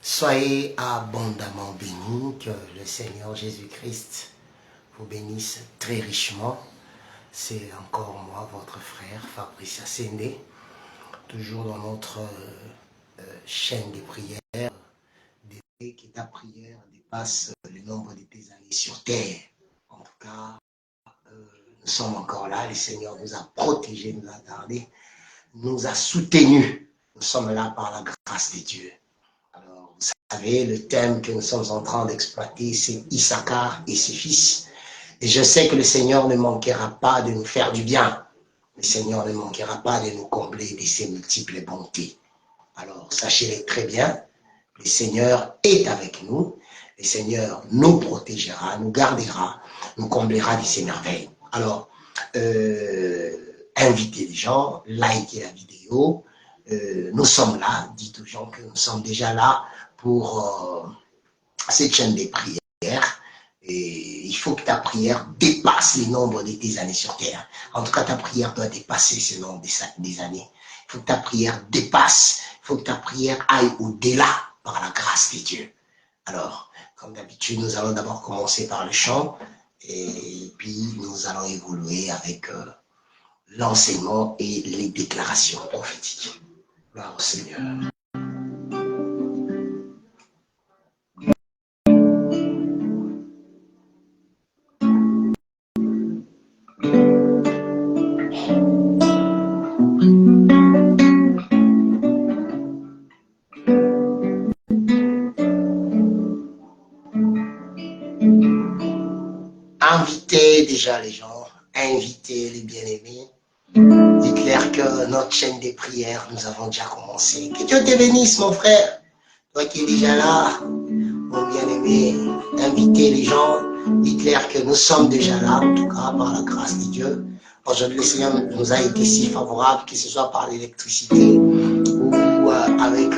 Soyez abondamment bénis, que le Seigneur Jésus-Christ vous bénisse très richement. C'est encore moi, votre frère Fabrice Asséné, toujours dans notre chaîne de prières, que ta prière dépasse le nombre de tes années sur terre. En tout cas, nous sommes encore là, le Seigneur nous a protégés, nous a gardés, nous a soutenus. Nous sommes là par la grâce de Dieu. Alors, vous savez, le thème que nous sommes en train d'exploiter, c'est Issachar et ses fils. Et je sais que le Seigneur ne manquera pas de nous faire du bien. Le Seigneur ne manquera pas de nous combler de ses multiples bontés. Alors, sachez-le très bien, le Seigneur est avec nous. Le Seigneur nous protégera, nous gardera, nous comblera de ses merveilles. Alors, invitez les gens, likez la vidéo. Nous sommes là, dites aux gens que nous sommes déjà là pour cette chaîne des prières. Et il faut que ta prière dépasse le nombre de tes années sur terre. En tout cas, ta prière doit dépasser ce nombre des années. Il faut que ta prière dépasse, il faut que ta prière aille au-delà par la grâce de Dieu. Alors, comme d'habitude, nous allons d'abord commencer par le chant et puis nous allons évoluer avec l'enseignement et les déclarations prophétiques. Gloire au Seigneur. Invitez déjà les gens, invitez les bien-aimés. Dites-leur que notre chaîne des prières, nous avons déjà commencé. Que Dieu te bénisse, mon frère. Toi qui es déjà là, mon bien-aimé, invitez les gens. Dites-leur que nous sommes déjà là, en tout cas par la grâce de Dieu. Aujourd'hui, le Seigneur nous a été si favorable, que ce soit par l'électricité ou avec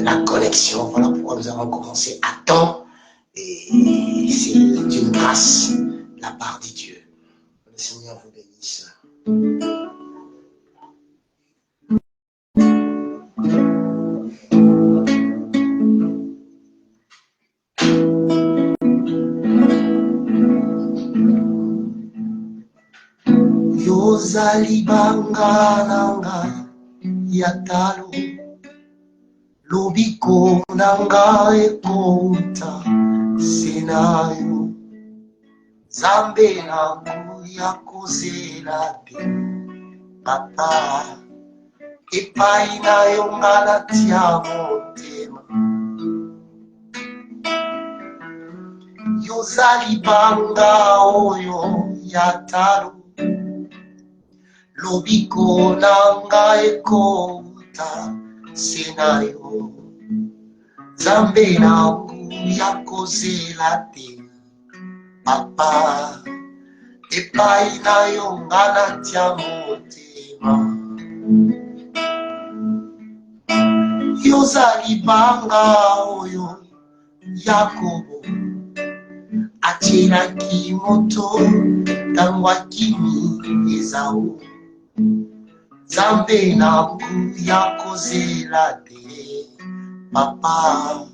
la connexion. Voilà pourquoi nous avons commencé à temps. Et c'est une grâce de la part de Dieu. Le Seigneur vous bénisse. Yozali banga yatalo lobiko nanga ekota senayo zambe nangu yakozela te papa epai nayo ngalatia motema yozali banga oyo yatalo lobiko nanga ekota senayo zambe nangu yakozela te papa epai nayo ngalatia motema yozali banga oyo Yakobo atiraki moto ntango akimi Esau zambe nangu yakozela te papa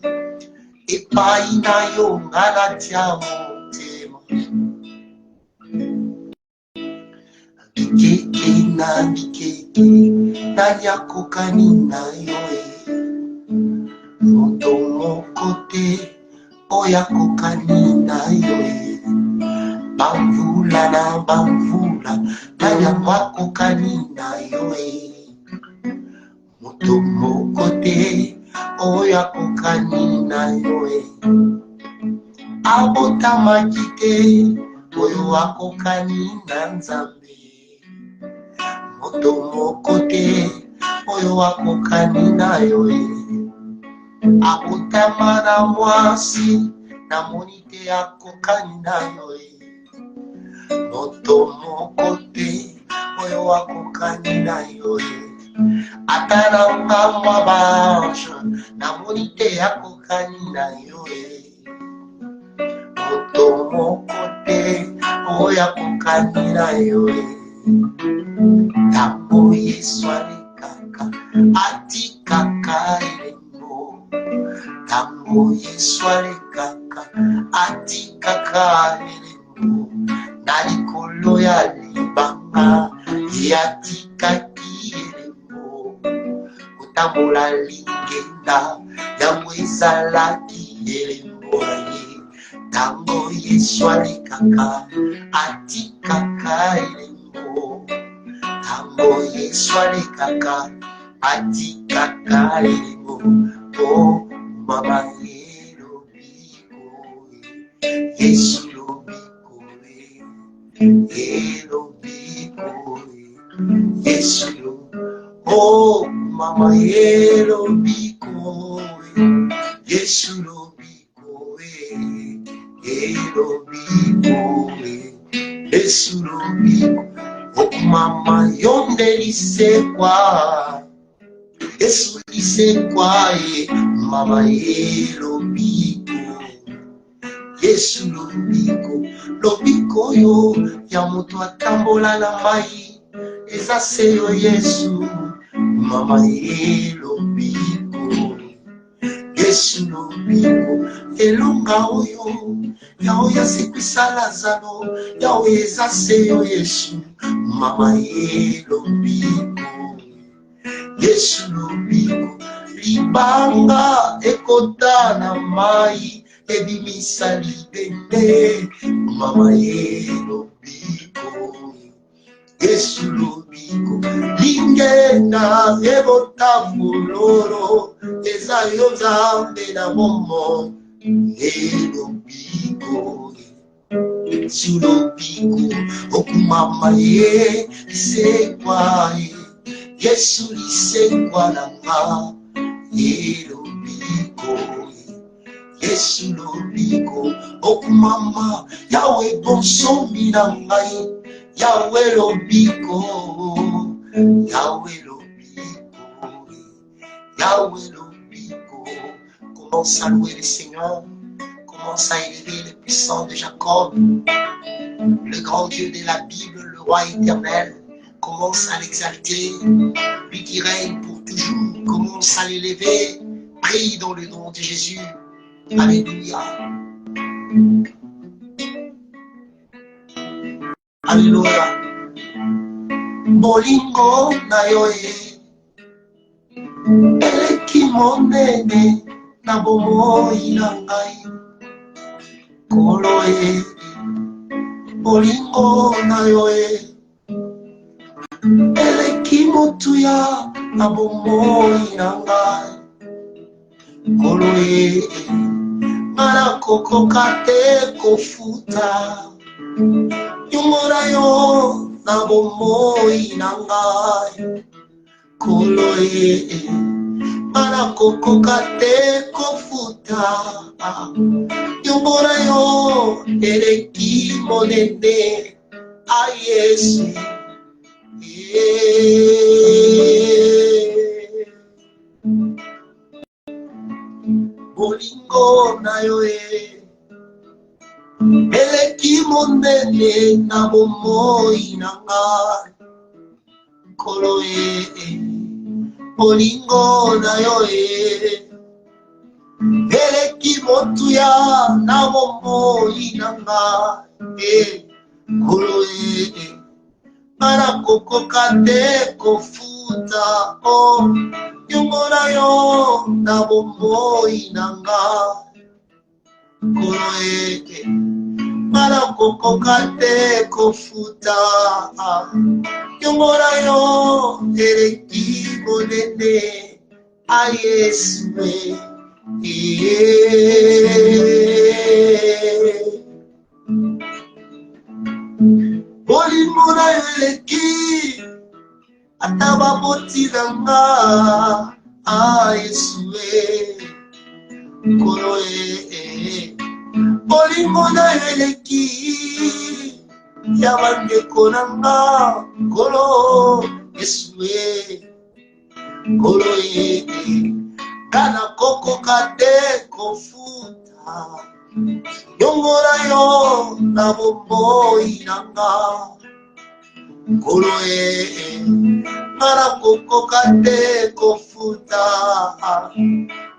epai nayo ngalatia motema bikeke na yakokani na yo moto moko te oyo akokani na yo bamvula na bamvula na yango akokani na yo moto moko te oyo akokani na yo abotamaki te oyo akokani na Nzambe moto moko te oyo akokani na yo abotama na mwasi namoni te akokani na yo moto moko te oyo akokani na yo ata na ngambo ya baange namoni te akokani na yo moto moko te oyo akokani na yo ntango Yesu alikaka atikaka elembo tango Yesu alekaka atikaka elembo na likolo ya libanga yatikaki elembo kotambola lingenda yango ezalaki elembo na ye tango Yesu alekaka atikaka elembo tango Yesu alekaka atikaka elembo oh mama elobiko Yesu lobiko elobiko Yesu oh mama elobiko Yesu lobiko elobiko Yesu lobiko oh mama yonde lisekwa Yesu lisekwa mama elobiko Yesu lobiko lobiko yo ya moto atambola na mai eza seyo Yesu mama elobiko Yesu lobiko elonga oyo yao yasekwisa Lazaro yao eza seyo Yesu mama elobiko Yesu lobiko libanga ekota na mai ebimisa libende mama elobiko Yesu lobiko lingenda ebota fuloro eza yo nzambe na bombo elobiko Yesu lobiko okumama ye sekwa Yesu lisekwa nanga elobiko Yesu lobiko okumama yawe bonsomi na ngai yawe lobiko yawe lobiko yawe lobiko commence à louer le Seigneur commence à élever le puissant de Jacob le grand Dieu de la Bible le roi éternel commence à l'exalter, lui qui règne pour toujours, commence à l'élever, prie dans le nom de Jésus. Alléluia. Alléluia. Bolingo na yoe, eleki monene na bomoi na ngai, koloe, bolingo na yoe, eleki motuya na bomoi na ngai koloe ngana kokoka te kofuta nyumora yo na bomoi na ngai koloe ngana kokoka te kofuta nyumora yo eleki monene a Yesu bolingo na yo eleki monene na bomoi na ngai kolo bolingo na yo eleki motuya na bomoi na ngai kolo para kokoka te kofuta o yongona yo na bomoi na ngai kolo para kokoka te kofuta yongona yo eleki monene a Yesu bolingo na yo eleki ata babotilanga a Yesu kolo bolingo na yo eleki ya bandeko nanga kolo Yesu kolo kana kokoka te kofuta yongora yo na bomoi nanga Koloe Marakokoka te kofuta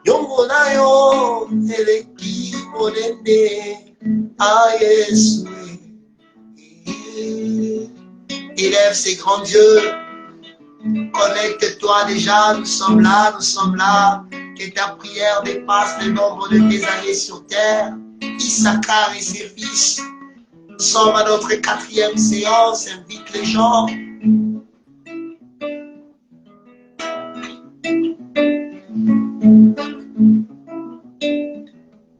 Yongo na yo eleki monene a Yesu. Élève ses grands dieux. Connecte-toi déjà, nous sommes là. Que ta prière dépasse le nombre de tes années sur terre. Issachar et ses fils. Nous sommes à notre 4e séance. Invite les gens.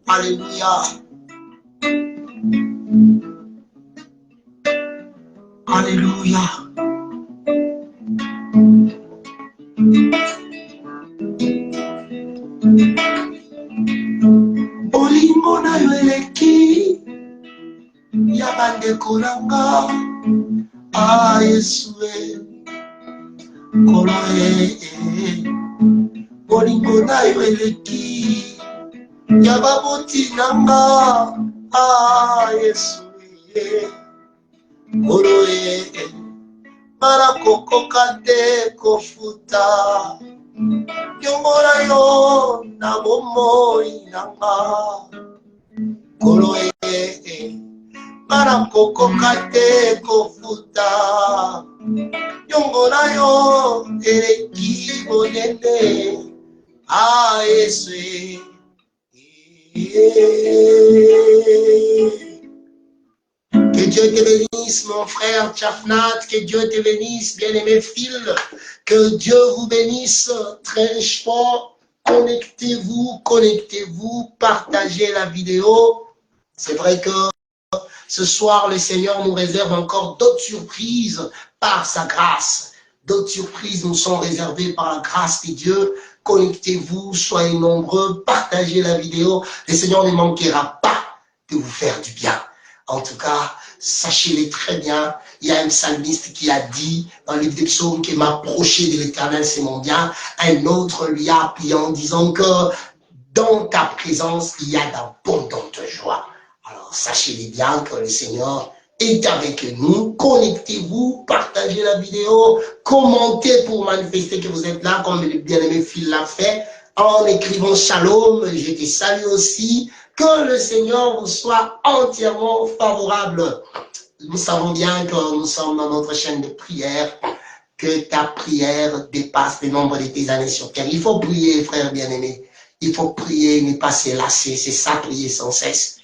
Alléluia. Alléluia. Olimbo na yo eleki ya bandeko nanga a Yesu kolo olimbo na yo eleki ya baboti nanga a Yesu kolo marakokoka te kofuta yongola yo na bomoi nanga kolo marakokoka te kofuta yongola yo eleki monene a Yesu. Que Dieu te bénisse, mon frère Tchafnat, que Dieu te bénisse, bien-aimé Phil, que Dieu vous bénisse très richement. Connectez-vous, partagez la vidéo. C'est vrai que ce soir, le Seigneur nous réserve encore d'autres surprises par sa grâce. D'autres surprises nous sont réservées par la grâce de Dieu. Connectez-vous, soyez nombreux, partagez la vidéo. Le Seigneur ne manquera pas de vous faire du bien. En tout cas, sachez-le très bien, il y a un psalmiste qui a dit dans le livre des psaumes que m'approcher de l'Éternel, c'est mon bien. Un autre lui a appuyé en disant que dans ta présence, il y a d'abondantes joies. Alors, sachez-le bien que le Seigneur est avec nous. Connectez-vous, partagez la vidéo, commentez pour manifester que vous êtes là, comme le bien-aimé Phil l'a fait, en écrivant Shalom, je te salue aussi. Que le Seigneur vous soit entièrement favorable. Nous savons bien que nous sommes dans notre chaîne de prière, que ta prière dépasse le nombre de tes années sur terre. Il faut prier, frère bien-aimé. Il faut prier, ne pas se lasser. C'est ça, prier sans cesse.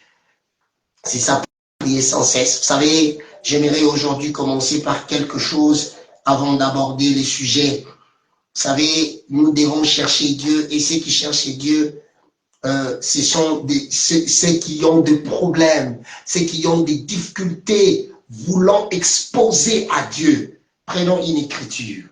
C'est ça, prier sans cesse. Vous savez, j'aimerais aujourd'hui commencer par quelque chose avant d'aborder les sujets. Vous savez, nous devons chercher Dieu, et ceux qui cherchent Dieu, ce sont ceux qui ont des problèmes, ceux qui ont des difficultés, voulant exposer à Dieu. Prenons une écriture.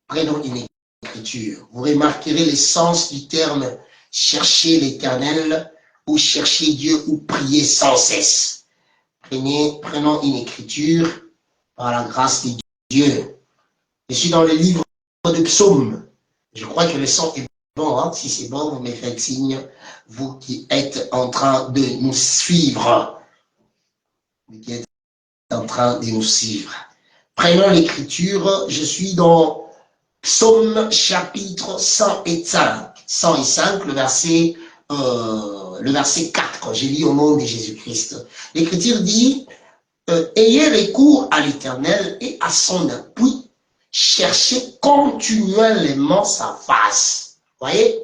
Prenons une écriture. Vous remarquerez le sens du terme « chercher l'Éternel » ou « chercher Dieu » ou « prier sans cesse ». Prenons une écriture par la grâce de Dieu. Je suis dans le livre de Psaumes. Je crois que le son est bon, hein? Si c'est bon, vous me faites signe, vous qui êtes en train de nous suivre. Vous qui êtes en train de nous suivre. Prenons l'écriture, je suis dans Psaume chapitre 105. 105, le verset 4. J'ai lu au nom de Jésus-Christ. L'écriture dit, ayez recours à l'Éternel et à son appui, cherchez continuellement sa face. Voyez,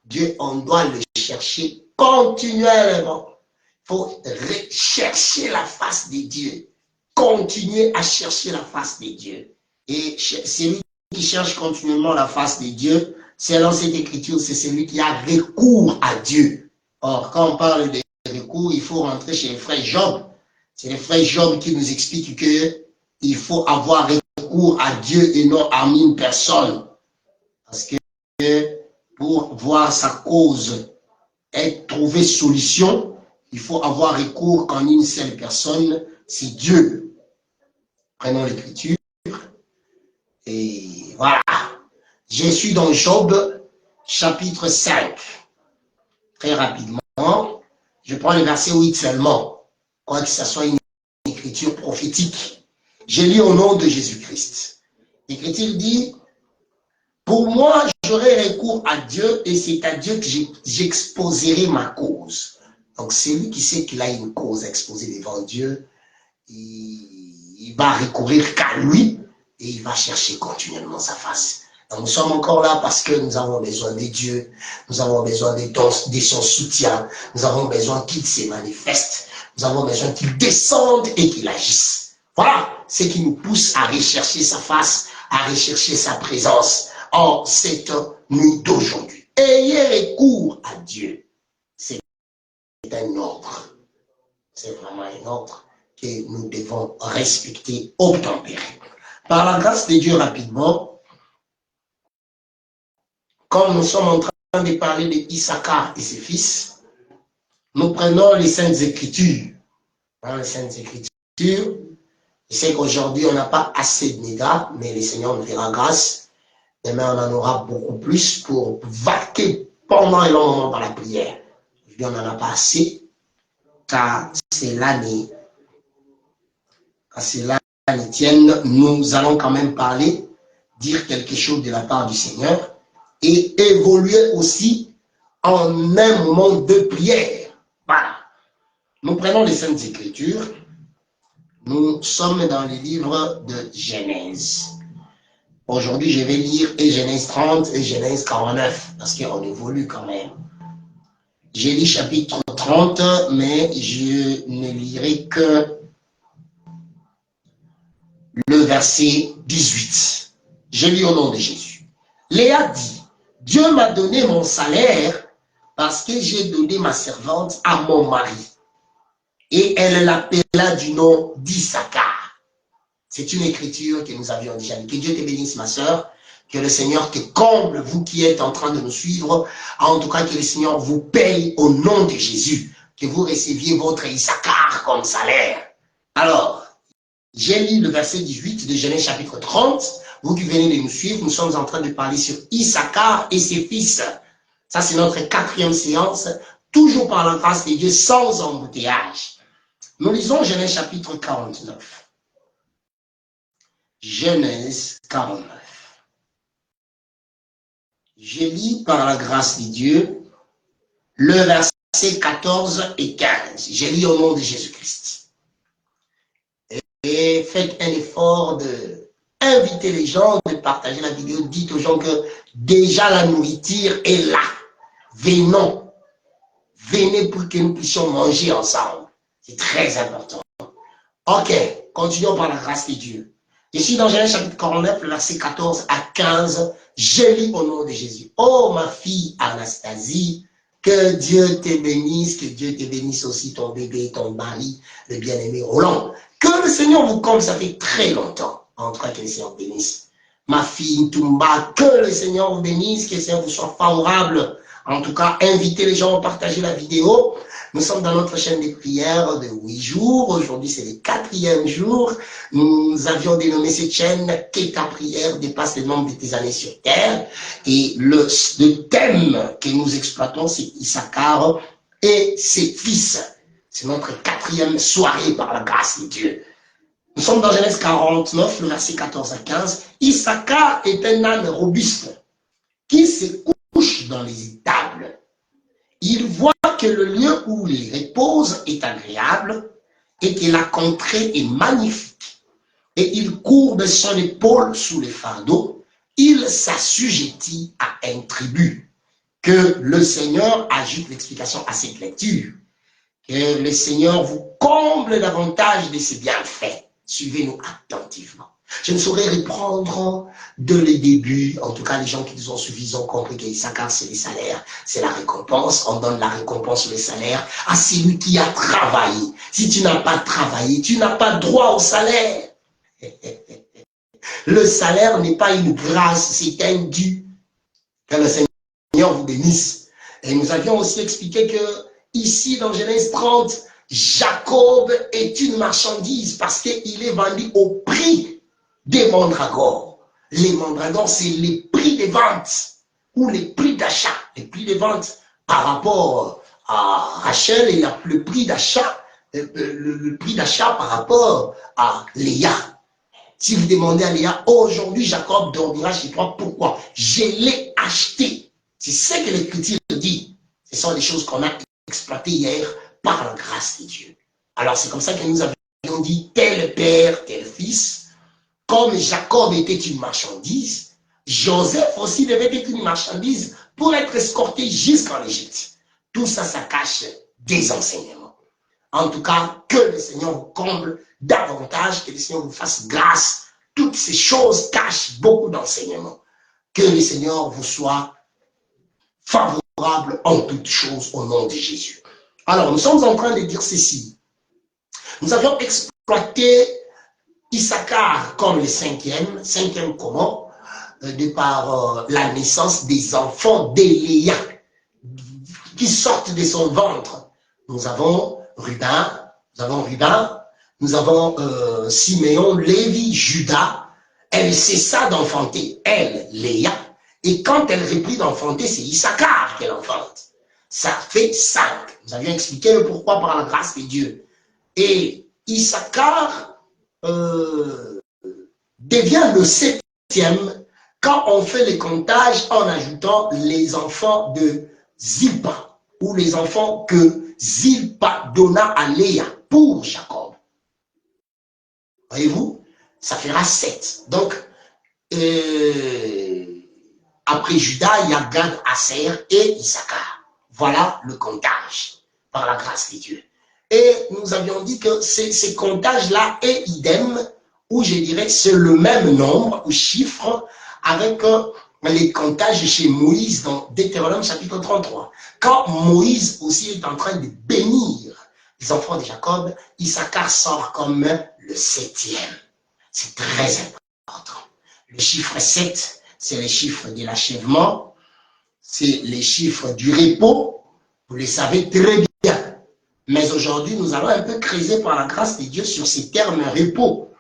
Dieu, on doit le chercher continuellement. Il faut chercher la face de Dieu. Continuer à chercher la face de Dieu. Et celui qui cherche continuellement la face de Dieu, selon cette écriture, c'est celui qui a recours à Dieu. Or, quand on parle de recours, il faut rentrer chez les frères Job. C'est les frères Job qui nous expliquent qu'il faut avoir recours à Dieu et non à une personne. Parce que pour voir sa cause et trouver solution, il faut avoir recours en une seule personne, c'est Dieu. Prenons l'écriture. Et voilà. Je suis dans Job, chapitre 5. Très rapidement. Je prends le verset 8 seulement. Quoi que ce soit une écriture prophétique. J'ai lu au nom de Jésus-Christ. L'Écriture dit, pour moi, j'aurai recours à Dieu et c'est à Dieu que j'exposerai ma cause. Donc, celui qui sait qu'il a une cause exposée devant Dieu, il va recourir qu'à lui et il va chercher continuellement sa face. Donc, nous sommes encore là parce que nous avons besoin de Dieu, nous avons besoin de son soutien, nous avons besoin qu'il se manifeste, nous avons besoin qu'il descende et qu'il agisse. Voilà ce qui nous pousse à rechercher sa face, à rechercher sa présence en cette nuit d'aujourd'hui. Ayez recours à Dieu. C'est un ordre. C'est vraiment un ordre que nous devons respecter, obtempérer. Par la grâce de Dieu, rapidement, comme nous sommes en train de parler d'Issachar et ses fils, nous prenons les Saintes Écritures. Les Saintes Écritures, je sais qu'aujourd'hui, on n'a pas assez de mégas, mais le Seigneur nous fera grâce. Demain, on en aura beaucoup plus pour vaquer pendant un long moment par la prière. Aujourd'hui, on n'en a pas assez, car c'est l'année. Car c'est l'année tienne, nous allons quand même parler, dire quelque chose de la part du Seigneur et évoluer aussi en un moment de prière. Voilà. Nous prenons les Saintes Écritures. Nous sommes dans le livre de Genèse. Aujourd'hui, je vais lire et Genèse 30 et Genèse 49, parce qu'on évolue quand même. J'ai lu chapitre 30, mais je ne lirai que le verset 18. Je lis au nom de Jésus. Léa dit, Dieu m'a donné mon salaire parce que j'ai donné ma servante à mon mari. Et elle l'appela du nom d'Issachar. C'est une écriture que nous avions déjà dit. Que Dieu te bénisse, ma sœur. Que le Seigneur te comble, vous qui êtes en train de nous suivre. En tout cas, que le Seigneur vous paye au nom de Jésus. Que vous receviez votre Issachar comme salaire. Alors, j'ai lu le verset 18 de Genèse chapitre 30. Vous qui venez de nous suivre, nous sommes en train de parler sur Issachar et ses fils. Ça, c'est notre 4e séance. Toujours par la grâce de Dieu, sans embouteillage. Nous lisons Genèse chapitre 49. Genèse 49. Je lis par la grâce de Dieu le verset 14 et 15. Je lis au nom de Jésus-Christ. Et faites un effort de inviter les gens, de partager la vidéo. Dites aux gens que déjà la nourriture est là. Venons. Venez pour que nous puissions manger ensemble. C'est très important. Ok, continuons par la grâce de Dieu. Je suis dans Genèse chapitre 49, le verset 14 à 15. Je lis au nom de Jésus. Oh, ma fille Anastasie, que Dieu te bénisse, que Dieu te bénisse aussi ton bébé, ton mari, le bien-aimé Roland. Que le Seigneur vous comble, ça fait très longtemps. En tout cas, que le Seigneur vous bénisse. Ma fille Toumba, que le Seigneur vous bénisse, que le Seigneur vous soit favorable. En tout cas, invitez les gens à partager la vidéo. Nous sommes dans notre chaîne de prières de 8 jours. Aujourd'hui, c'est le 4e jour. Nous avions dénommé cette chaîne « Que ta prière dépasse le nombre de tes années sur terre ». Et le thème que nous exploitons, c'est Issachar et ses fils. C'est notre 4e soirée par la grâce de Dieu. Nous sommes dans Genèse 49, le verset 14 à 15. Issachar est un âne robuste qui se couche dans les étables. Il voit que le lieu où il repose est agréable et que la contrée est magnifique. Et il courbe son épaule sous les fardeaux. Il s'assujettit à un tribut. Que le Seigneur ajoute l'explication à cette lecture. Que le Seigneur vous comble davantage de ses bienfaits. Suivez-nous attentivement. Je ne saurais reprendre de les débuts. En tout cas, les gens qui nous ont suivis ont compris qu'Issachar, c'est les salaires, c'est la récompense. On donne la récompense sur les salaires à celui qui a travaillé. Si tu n'as pas travaillé, tu n'as pas droit au salaire. Le salaire n'est pas une grâce, c'est un dû. Que le Seigneur vous bénisse. Et nous avions aussi expliqué que ici, dans Genèse 30, Jacob est une marchandise parce qu'il est vendu au prix des mandragores. Les mandragores, c'est les prix de vente ou les prix d'achat. Les prix de vente par rapport à Rachel, il a le prix d'achat le prix d'achat par rapport à Léa. Si vous demandez à Léa, aujourd'hui Jacob dormira chez toi, pourquoi? Je l'ai acheté. C'est ce que l'Écriture dit. Ce sont les choses qu'on a exploitées hier par la grâce de Dieu. Alors c'est comme ça que nous avions dit, tel père, tel fils. Comme Jacob était une marchandise, Joseph aussi devait être une marchandise pour être escorté jusqu'en Égypte. Tout ça, ça cache des enseignements. En tout cas, que le Seigneur vous comble davantage, que le Seigneur vous fasse grâce. Toutes ces choses cachent beaucoup d'enseignements. Que le Seigneur vous soit favorable en toutes choses au nom de Jésus. Alors, nous sommes en train de dire ceci. Nous avions exploité Issachar comme le cinquième comment? De par la naissance des enfants d'Élia qui sortent de son ventre. Nous avons Ruben, nous avons Siméon, Lévi, Judas. Elle cessa d'enfanter, elle, Léa, et quand elle reprit d'enfanter, c'est Issachar qu'elle enfante. Ça fait 5. Nous avions expliqué le pourquoi par la grâce de Dieu. Et Issachar devient le 7e quand on fait les comptages en ajoutant les enfants de Zilpa, ou les enfants que Zilpa donna à Léa pour Jacob. Voyez-vous, ça fera 7. Donc, après Judas, il y a Gad, Aser et Issachar. Voilà le comptage, par la grâce de Dieu. Et nous avions dit que ces comptages-là est idem, ou je dirais c'est le même nombre ou chiffre avec les comptages chez Moïse dans Deutéronome chapitre 33. Quand Moïse aussi est en train de bénir les enfants de Jacob, Issachar sort comme le 7e. C'est très important. Le chiffre 7, c'est le chiffre de l'achèvement, c'est les chiffres du repos, vous le savez très bien. Mais aujourd'hui, nous allons un peu creuser par la grâce de Dieu sur ces termes repos.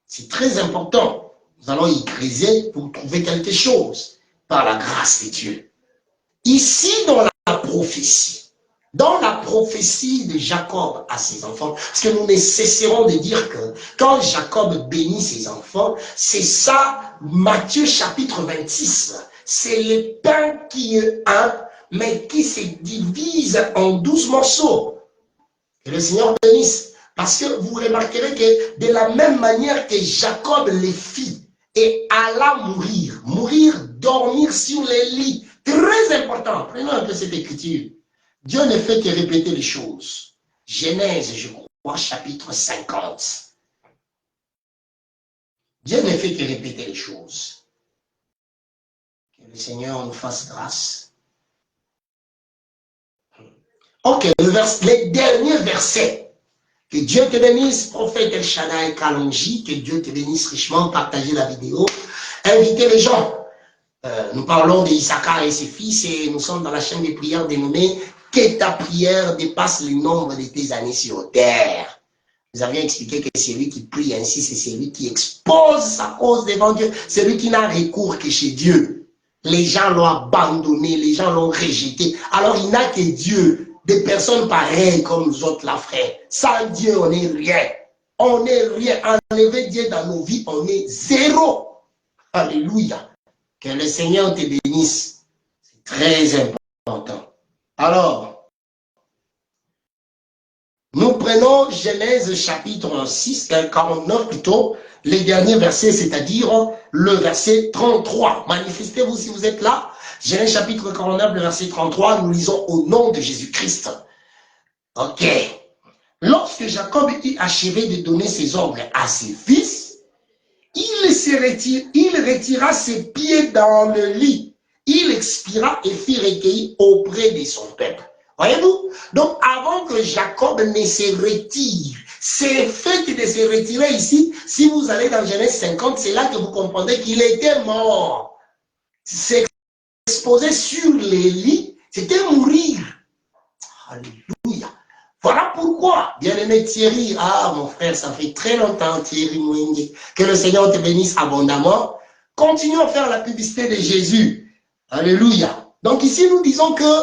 C'est très important. Nous allons y creuser pour trouver quelque chose par la grâce de Dieu. Ici, dans la prophétie de Jacob à ses enfants, parce que nous ne cesserons de dire que quand Jacob bénit ses enfants, c'est ça, Matthieu chapitre 26. C'est le pain qui est un, mais qui se divise en 12 morceaux. Que le Seigneur bénisse. Parce que vous remarquerez que de la même manière que Jacob les fit et alla mourir, dormir sur les lits. Très important. Prenons un peu cette écriture. Dieu ne fait que répéter les choses. Genèse, je crois, chapitre 50. Dieu ne fait que répéter les choses. Que le Seigneur nous fasse grâce. Ok, les derniers versets. Que Dieu te bénisse, prophète El Shaddai Kalonji, que Dieu te bénisse richement, partagez la vidéo, invitez les gens. Nous parlons d'Issachar et ses fils et nous sommes dans la chaîne des prières dénommée « Que ta prière dépasse le nombre de tes années sur terre ». Nous avions expliqué que c'est lui qui prie ainsi, c'est celui qui expose sa cause devant Dieu, c'est lui qui n'a recours que chez Dieu. Les gens l'ont abandonné, les gens l'ont rejeté, alors il n'a que Dieu. Des personnes pareilles comme nous autres, là, frère. Sans Dieu, on n'est rien. On n'est rien. Enlever Dieu dans nos vies, on est zéro. Alléluia. Que le Seigneur te bénisse. C'est très important. Alors, nous prenons Genèse chapitre 6, 49 plutôt, les derniers versets, c'est-à-dire le verset 33. Manifestez-vous si vous êtes là. Genèse chapitre 49, le verset 33, nous lisons au nom de Jésus-Christ. Ok. Lorsque Jacob eut achevé de donner ses ordres à ses fils, il retira ses pieds dans le lit. Il expira et fit recueillir auprès de son peuple. Voyez-vous? Donc, avant que Jacob ne se retire, c'est fait de se retirer ici. Si vous allez dans Genèse 50, c'est là que vous comprendrez qu'il était mort. S'exposer sur les lits, c'était mourir. Alléluia. Voilà pourquoi, bien-aimé Thierry, ah mon frère, ça fait très longtemps Thierry Mouingue, que le Seigneur te bénisse abondamment. Continuons à faire la publicité de Jésus. Alléluia. Donc ici nous disons que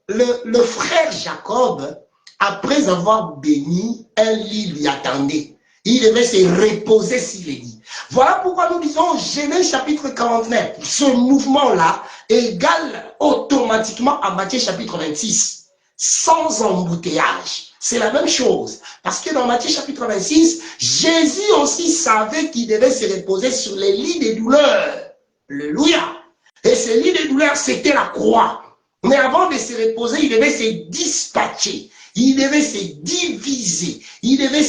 le frère Jacob Après avoir béni, un lit lui attendait. Il devait se reposer sur le lit. Voilà pourquoi nous disons Genèse chapitre 49. Ce mouvement-là égale automatiquement à Matthieu chapitre 26. Sans embouteillage. C'est la même chose. Parce que dans Matthieu chapitre 26, Jésus aussi savait qu'il devait se reposer sur les lits des douleurs. Alléluia. Et ce lit de douleur, c'était la croix. Mais avant de se reposer, il devait se dispatcher. Il devait se diviser. Il devait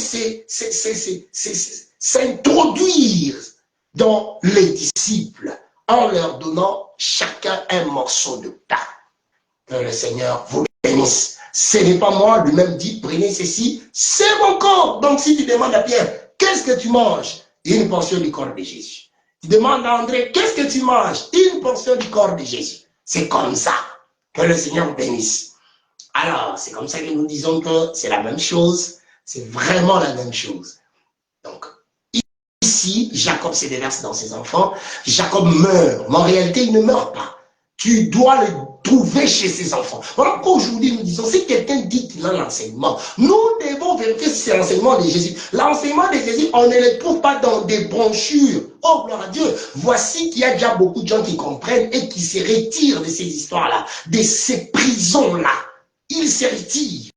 s'introduire dans les disciples en leur donnant chacun un morceau de pain. Que le Seigneur vous bénisse. Ce n'est pas moi, lui-même dit, prenez ceci, c'est mon corps. Donc si tu demandes à Pierre, qu'est-ce que tu manges? Une portion du corps de Jésus. Tu demandes à André, qu'est-ce que tu manges? Une portion du corps de Jésus. C'est comme ça. Que le Seigneur vous bénisse. Alors, c'est comme ça que nous disons que c'est la même chose. C'est vraiment la même chose. Donc, ici, Jacob se déverse dans ses enfants. Jacob meurt. Mais en réalité, il ne meurt pas. Tu dois le trouver chez ses enfants. Voilà pourquoi aujourd'hui nous disons, si quelqu'un dit qu'il a l'enseignement, nous devons vérifier si c'est l'enseignement de Jésus. L'enseignement de Jésus, on ne le trouve pas dans des brochures. Oh, gloire à Dieu. Voici qu'il y a déjà beaucoup de gens qui comprennent et qui se retirent de ces histoires-là, de ces prisons-là. Ils se retirent.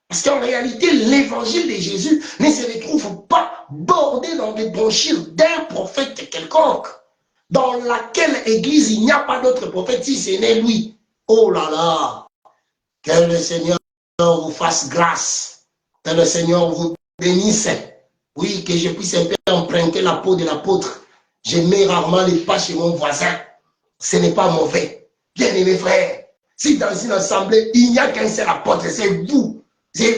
Parce qu'en réalité, l'évangile de Jésus ne se retrouve pas bordé dans des brochures d'un prophète quelconque. Dans laquelle église il n'y a pas d'autre prophète si ce n'est lui. Oh là là, que le Seigneur vous fasse grâce, que le Seigneur vous bénisse. Oui, que je puisse un peu emprunter la peau de l'apôtre. Je mets rarement les pas chez mon voisin. Ce n'est pas mauvais. Bien-aimés frères, si dans une assemblée, il n'y a qu'un seul apôtre, c'est vous.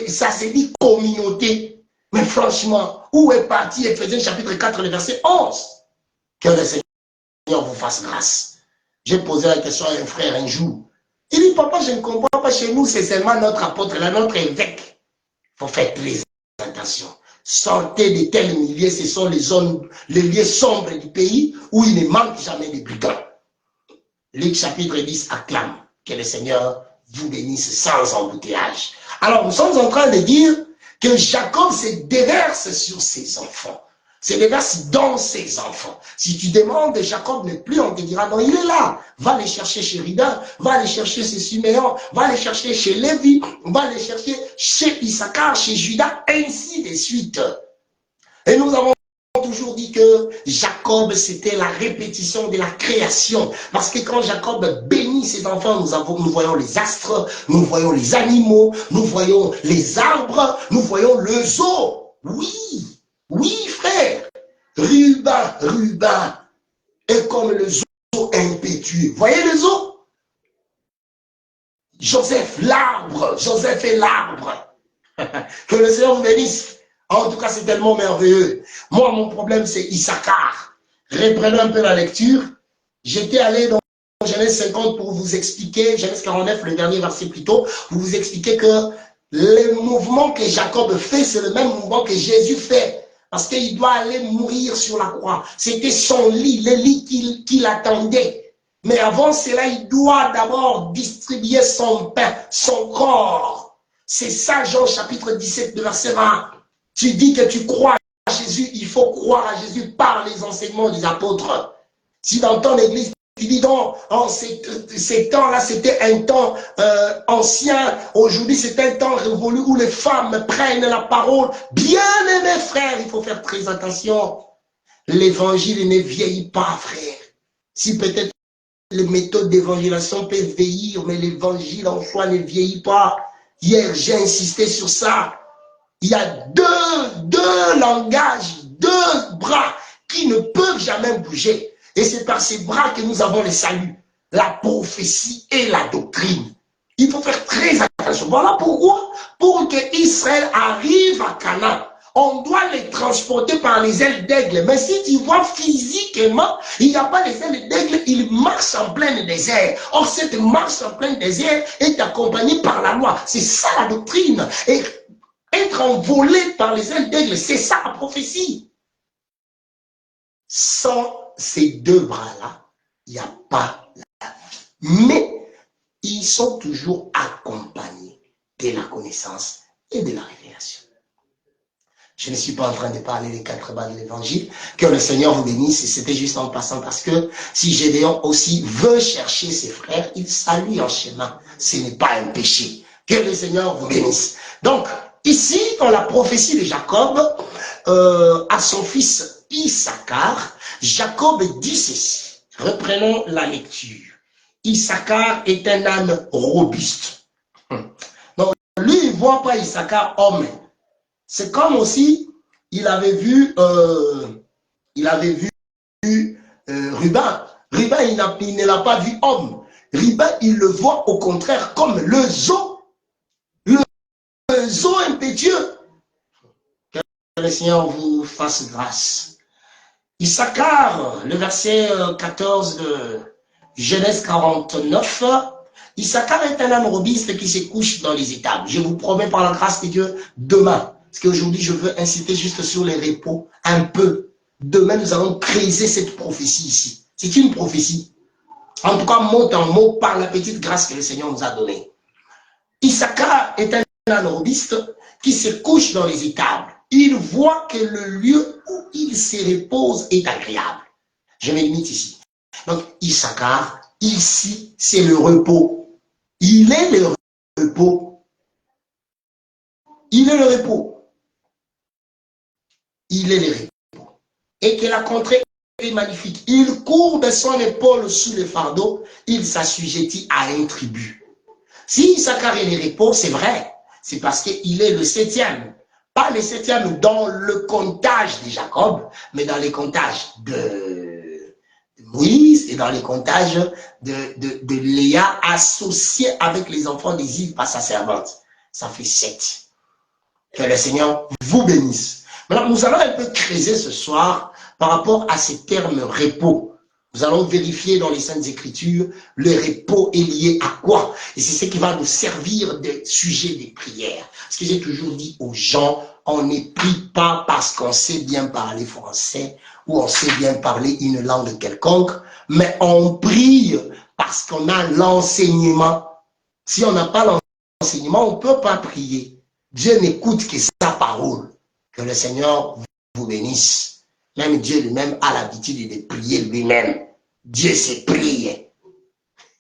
Ça se dit communauté. Mais franchement, où est parti Éphésiens chapitre 4, le verset 11? Que le Seigneur vous fasse grâce. J'ai posé la question à un frère un jour. Il dit, papa, je ne comprends pas, chez nous, c'est seulement notre apôtre, là, notre évêque. Il faut faire très attention. Sortez de tels milieux, ce sont les zones, les lieux sombres du pays où il ne manque jamais de brigands. Luc chapitre 10 acclame que le Seigneur vous bénisse sans embouteillage. Alors, nous sommes en train de dire que Jacob se déverse sur ses enfants. Se déverse dans ses enfants. Si tu demandes, Jacob n'est plus, on te dira, non, il est là. Va les chercher chez Rida, va les chercher chez Siméon, va les chercher chez Lévi, va les chercher chez Issachar, chez Judas, ainsi de suite. Et nous avons toujours dit que Jacob, c'était la répétition de la création. Parce que quand Jacob bénit ses enfants, nous voyons les astres, nous voyons les animaux, nous voyons les arbres, nous voyons le zoo. Oui. Oui, frère, Ruben est comme le zoo impétueux. Voyez le zoo? Joseph, l'arbre. Joseph est l'arbre. Que le Seigneur vous bénisse. En tout cas, c'est tellement merveilleux. Moi, mon problème, c'est Issachar. Reprenons un peu la lecture. J'étais allé dans Genèse 50 pour vous expliquer, Genèse 49, le dernier verset plus tôt, pour vous expliquer que le mouvement que Jacob fait, c'est le même mouvement que Jésus fait. Parce qu'il doit aller mourir sur la croix. C'était son lit, le lit qu'il attendait. Mais avant cela, il doit d'abord distribuer son pain, son corps. C'est ça, Jean chapitre 17, verset 20. Tu dis que tu crois à Jésus, il faut croire à Jésus par les enseignements des apôtres. Si dans ton église, tu dis donc, en ces temps-là, c'était un temps ancien. Aujourd'hui, c'est un temps révolu où les femmes prennent la parole. Bien-aimés frères, il faut faire très attention. L'évangile ne vieillit pas, frère. Si peut-être les méthodes d'évangélisation peuvent vieillir, mais l'évangile en soi ne vieillit pas. Hier, j'ai insisté sur ça. Il y a deux langages, deux bras qui ne peuvent jamais bouger. Et c'est par ces bras que nous avons le salut, la prophétie et la doctrine. Il faut faire très attention. Voilà pourquoi, pour que Israël arrive à Canaan, on doit les transporter par les ailes d'aigle. Mais si tu vois physiquement, il n'y a pas les ailes d'aigle, il marche en plein désert. Or, cette marche en plein désert est accompagnée par la loi. C'est ça la doctrine. Et être envolé par les ailes d'aigle, c'est ça la prophétie. Sans ces deux bras-là, il n'y a pas la vie. Mais ils sont toujours accompagnés de la connaissance et de la révélation. Je ne suis pas en train de parler des 4 bas de l'évangile. Que le Seigneur vous bénisse. C'était juste en passant parce que si Gédéon aussi veut chercher ses frères, il salue en chemin. Ce n'est pas un péché. Que le Seigneur vous bénisse. Donc, ici, dans la prophétie de Jacob, à son fils Issachar, Jacob dit ceci. Reprenons la lecture. Issachar est un âne robuste. Donc, lui, il ne voit pas Issachar homme. C'est comme aussi, il avait vu Ruben. Ruben, il ne l'a pas vu homme. Ruben, il le voit au contraire comme le zoo impétueux. Que le Seigneur vous fasse grâce. Issachar, le verset 14 de Genèse 49, Issachar est un âne robuste qui se couche dans les étables. Je vous promets par la grâce de Dieu, demain, parce qu'aujourd'hui je veux inciter juste sur les repos un peu. Demain nous allons creuser cette prophétie ici. C'est une prophétie. En tout cas, mot en mot, par la petite grâce que le Seigneur nous a donnée. Issachar est un âne robuste qui se couche dans les étables. Il voit que le lieu où il se repose est agréable. Je me limite ici. Donc, Issachar, ici, c'est le repos. Il est le repos. Il est le repos. Il est le repos. Et que la contrée est magnifique. Il courbe son épaule sous le fardeau. Il s'assujettit à un tribut. Si Issachar est le repos, c'est vrai. C'est parce qu'il est le 7e. Pas le 7e dans le comptage de Jacob, mais dans les comptages de Moïse et dans les comptages de Léa associés avec les enfants des Zilpa, sa servante. Ça fait 7. Que le Seigneur vous bénisse. Maintenant, nous allons un peu creuser ce soir par rapport à ces termes repos. Nous allons vérifier dans les Saintes Écritures, le repos est lié à quoi? Et c'est ce qui va nous servir de sujet des prières. Parce que j'ai toujours dit aux gens, on ne prie pas parce qu'on sait bien parler français ou on sait bien parler une langue quelconque, mais on prie parce qu'on a l'enseignement. Si on n'a pas l'enseignement, on ne peut pas prier. Dieu n'écoute que sa parole. Que le Seigneur vous bénisse. Même Dieu lui-même a l'habitude de prier lui-même. Dieu se prie.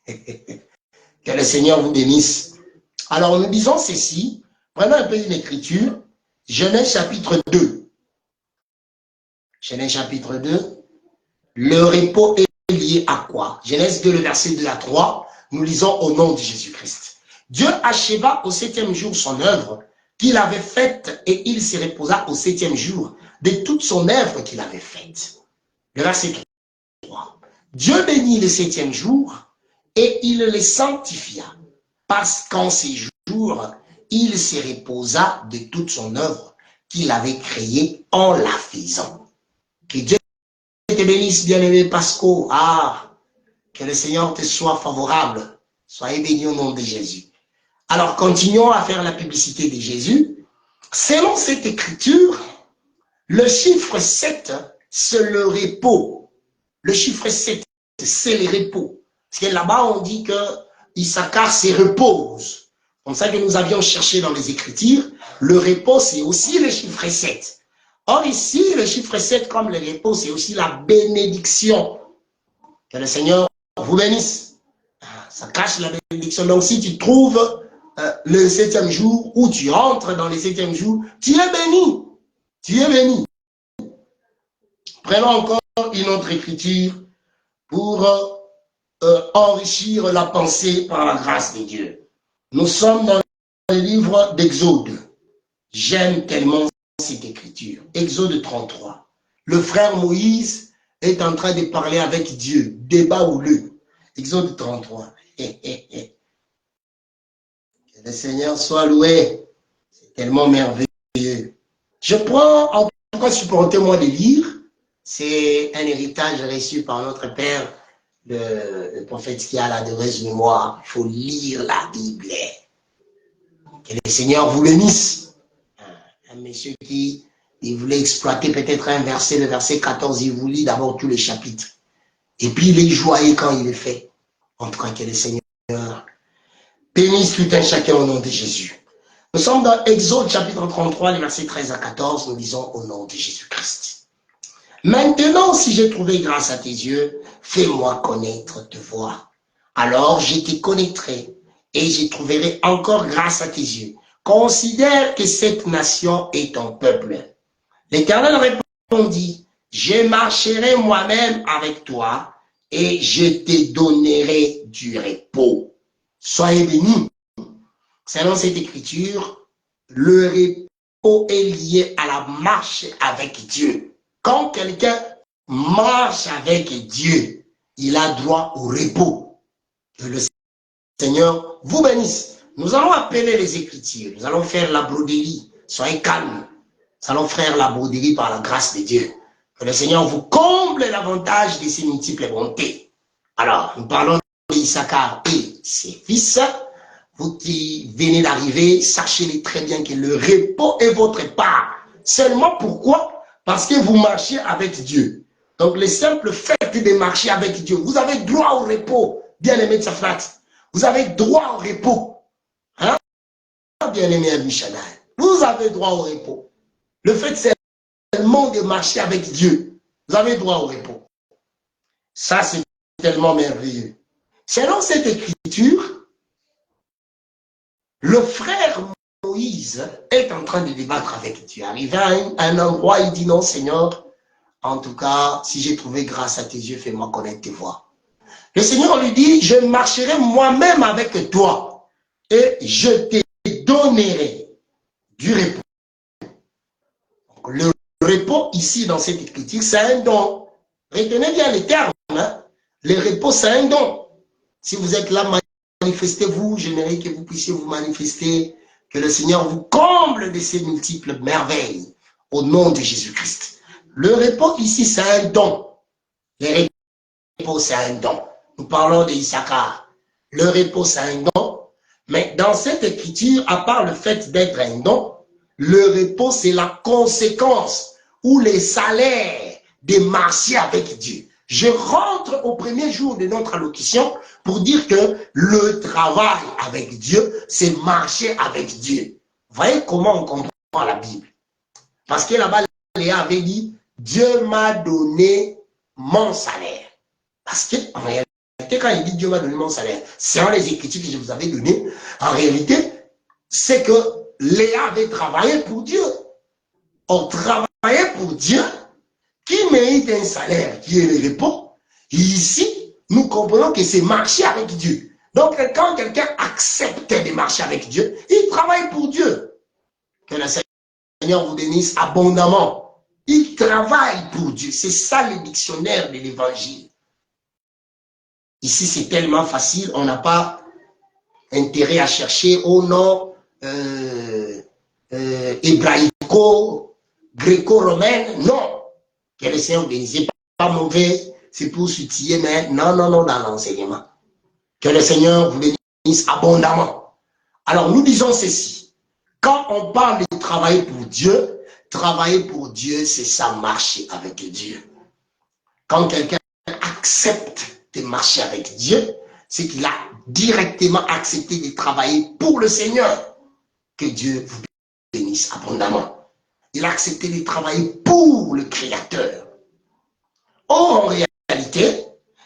Que le Seigneur vous bénisse. Alors nous disons ceci. Prenons un peu une écriture. Genèse chapitre 2. Genèse chapitre 2. Le repos est lié à quoi? Genèse 2, le verset 2 à 3. Nous lisons au nom de Jésus-Christ. Dieu acheva au 7e jour son œuvre qu'il avait faite et il se reposa au 7e jour de toute son œuvre qu'il avait faite. Le verset 3. Dieu bénit le 7e jour et il le sanctifia parce qu'en ces jours, il se reposa de toute son œuvre qu'il avait créée en la faisant. Que Dieu te bénisse, bien-aimé Pasco. Ah, que le Seigneur te soit favorable. Soyez bénis au nom de Jésus. Alors, continuons à faire la publicité de Jésus. Selon cette écriture, le chiffre 7, c'est le repos. Le chiffre 7, c'est le repos. Parce que là-bas, on dit que Issachar se repose. Comme ça que nous avions cherché dans les Écritures, le repos, c'est aussi le chiffre 7. Or ici, le chiffre 7, comme le repos, c'est aussi la bénédiction. Que le Seigneur vous bénisse. Ça cache la bénédiction. Donc si tu trouves le 7e jour, ou tu entres dans le 7e jour, tu es béni. Tu es béni. Prenons encore une autre écriture pour enrichir la pensée par la grâce de Dieu. Nous sommes dans le livre d'Exode. J'aime tellement cette écriture. Exode 33. Le frère Moïse est en train de parler avec Dieu. Débat houleux. Exode 33. Que le Seigneur soit loué. C'est tellement merveilleux. Je prends, en tout cas, supportez-moi de lire. C'est un héritage reçu par notre Père, le prophète qui a la heureuse mémoire. Il faut lire la Bible. Que le Seigneur vous bénisse. Un monsieur qui il voulait exploiter peut-être un verset, le verset 14, il vous lit d'abord tout le chapitre. Et puis il est joyeux quand il le fait. En tout cas, que le Seigneur bénisse tout un chacun au nom de Jésus. Nous sommes dans Exode chapitre 33, les versets 13 à 14. Nous lisons au nom de Jésus-Christ. Maintenant, si j'ai trouvé grâce à tes yeux, fais-moi connaître tes voies. Alors je te connaîtrai et je trouverai encore grâce à tes yeux. Considère que cette nation est ton peuple. L'Éternel répondit, je marcherai moi-même avec toi et je te donnerai du repos. Soyez bénis. Selon cette écriture, le repos est lié à la marche avec Dieu. Quand quelqu'un marche avec Dieu, il a droit au repos. Que le Seigneur vous bénisse. Nous allons appeler les Écritures. Nous allons faire la broderie. Soyez calmes. Nous allons faire la broderie par la grâce de Dieu. Que le Seigneur vous comble l'avantage de ses multiples bontés. Alors, nous parlons d'Issachar et ses fils. Vous qui venez d'arriver, sachez très bien que le repos est votre part. Seulement pourquoi? Parce que vous marchez avec Dieu. Donc le simple fait de marcher avec Dieu, vous avez droit au repos, bien-aimé de Safrat. Vous avez droit au repos. Hein? Bien-aimé Michel, vous avez droit au repos. Le fait seulement de marcher avec Dieu, vous avez droit au repos. Ça, c'est tellement merveilleux. Selon cette écriture, le frère Moïse est en train de débattre avec Dieu. Arrivé à un endroit, il dit non, Seigneur, en tout cas, si j'ai trouvé grâce à tes yeux, fais-moi connaître tes voies. Le Seigneur lui dit, je marcherai moi-même avec toi et je te donnerai du repos. Donc, le repos ici dans cette écriture, c'est un don. Retenez bien les termes. Hein? Le repos, c'est un don. Si vous êtes là, manifestez-vous. J'aimerais que vous puissiez vous manifester. Que le Seigneur vous comble de ses multiples merveilles au nom de Jésus-Christ. Le repos ici, c'est un don. Le repos, c'est un don. Nous parlons d'Issachar. Le repos, c'est un don. Mais dans cette écriture, à part le fait d'être un don, le repos, c'est la conséquence ou les salaires de marcher avec Dieu. Je rentre au premier jour de notre allocution pour dire que le travail avec Dieu, c'est marcher avec Dieu. Vous voyez comment on comprend la Bible? Parce que là-bas, Léa avait dit, Dieu m'a donné mon salaire. Parce qu'en réalité, quand il dit Dieu m'a donné mon salaire, c'est dans les écritures que je vous avais données. En réalité, c'est que Léa avait travaillé pour Dieu. On travaillait pour Dieu qui mérite un salaire qui est le repos. Et ici, nous comprenons que c'est marcher avec Dieu. Donc, quand quelqu'un accepte de marcher avec Dieu, il travaille pour Dieu. Que le Seigneur vous bénisse abondamment. Il travaille pour Dieu. C'est ça le dictionnaire de l'évangile. Ici, c'est tellement facile, on n'a pas intérêt à chercher au nom hébraïco, gréco-romain. Non. Que le Seigneur bénisse. Pas mauvais, c'est pour s'utiller, mais non, non, non, dans l'enseignement. Que le Seigneur vous bénisse abondamment. Alors, nous disons ceci. Quand on parle de travailler pour Dieu, c'est ça, marcher avec Dieu. Quand quelqu'un accepte de marcher avec Dieu, c'est qu'il a directement accepté de travailler pour le Seigneur. Que Dieu vous bénisse abondamment. Il a accepté de travailler pour le Créateur. Or, en réalité,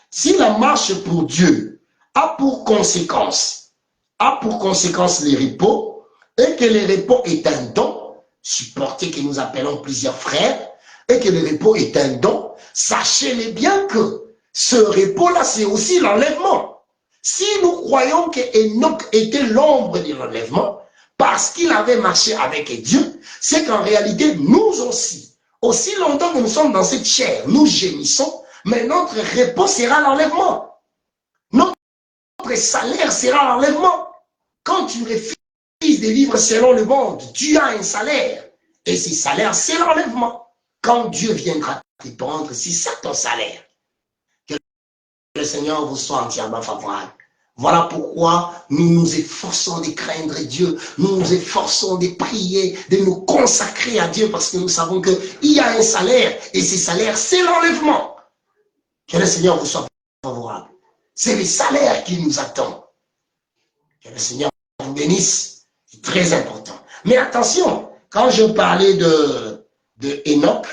si la marche pour Dieu a pour conséquence les repos, et que le repos est un don, supportez que nous appelons plusieurs frères, et que le repos est un don, sachez-le bien que ce repos-là, c'est aussi l'enlèvement. Si nous croyons qu'Enoch était l'ombre de l'enlèvement, parce qu'il avait marché avec Dieu, c'est qu'en réalité, nous aussi longtemps que nous sommes dans cette chair, nous gémissons, mais notre repos sera l'enlèvement. Notre salaire sera l'enlèvement. Quand tu refuses de vivre selon le monde, tu as un salaire. Et ce salaire, c'est l'enlèvement. Quand Dieu viendra te prendre, c'est ça ton salaire. Que le Seigneur vous soit entièrement favorable. Voilà pourquoi nous nous efforçons de craindre Dieu, nous nous efforçons de prier, de nous consacrer à Dieu, parce que nous savons qu'il y a un salaire, et ce salaire, c'est l'enlèvement. Que le Seigneur vous soit favorable. C'est le salaire qui nous attend. Que le Seigneur vous bénisse. C'est très important. Mais attention, quand je parlais de Enoch,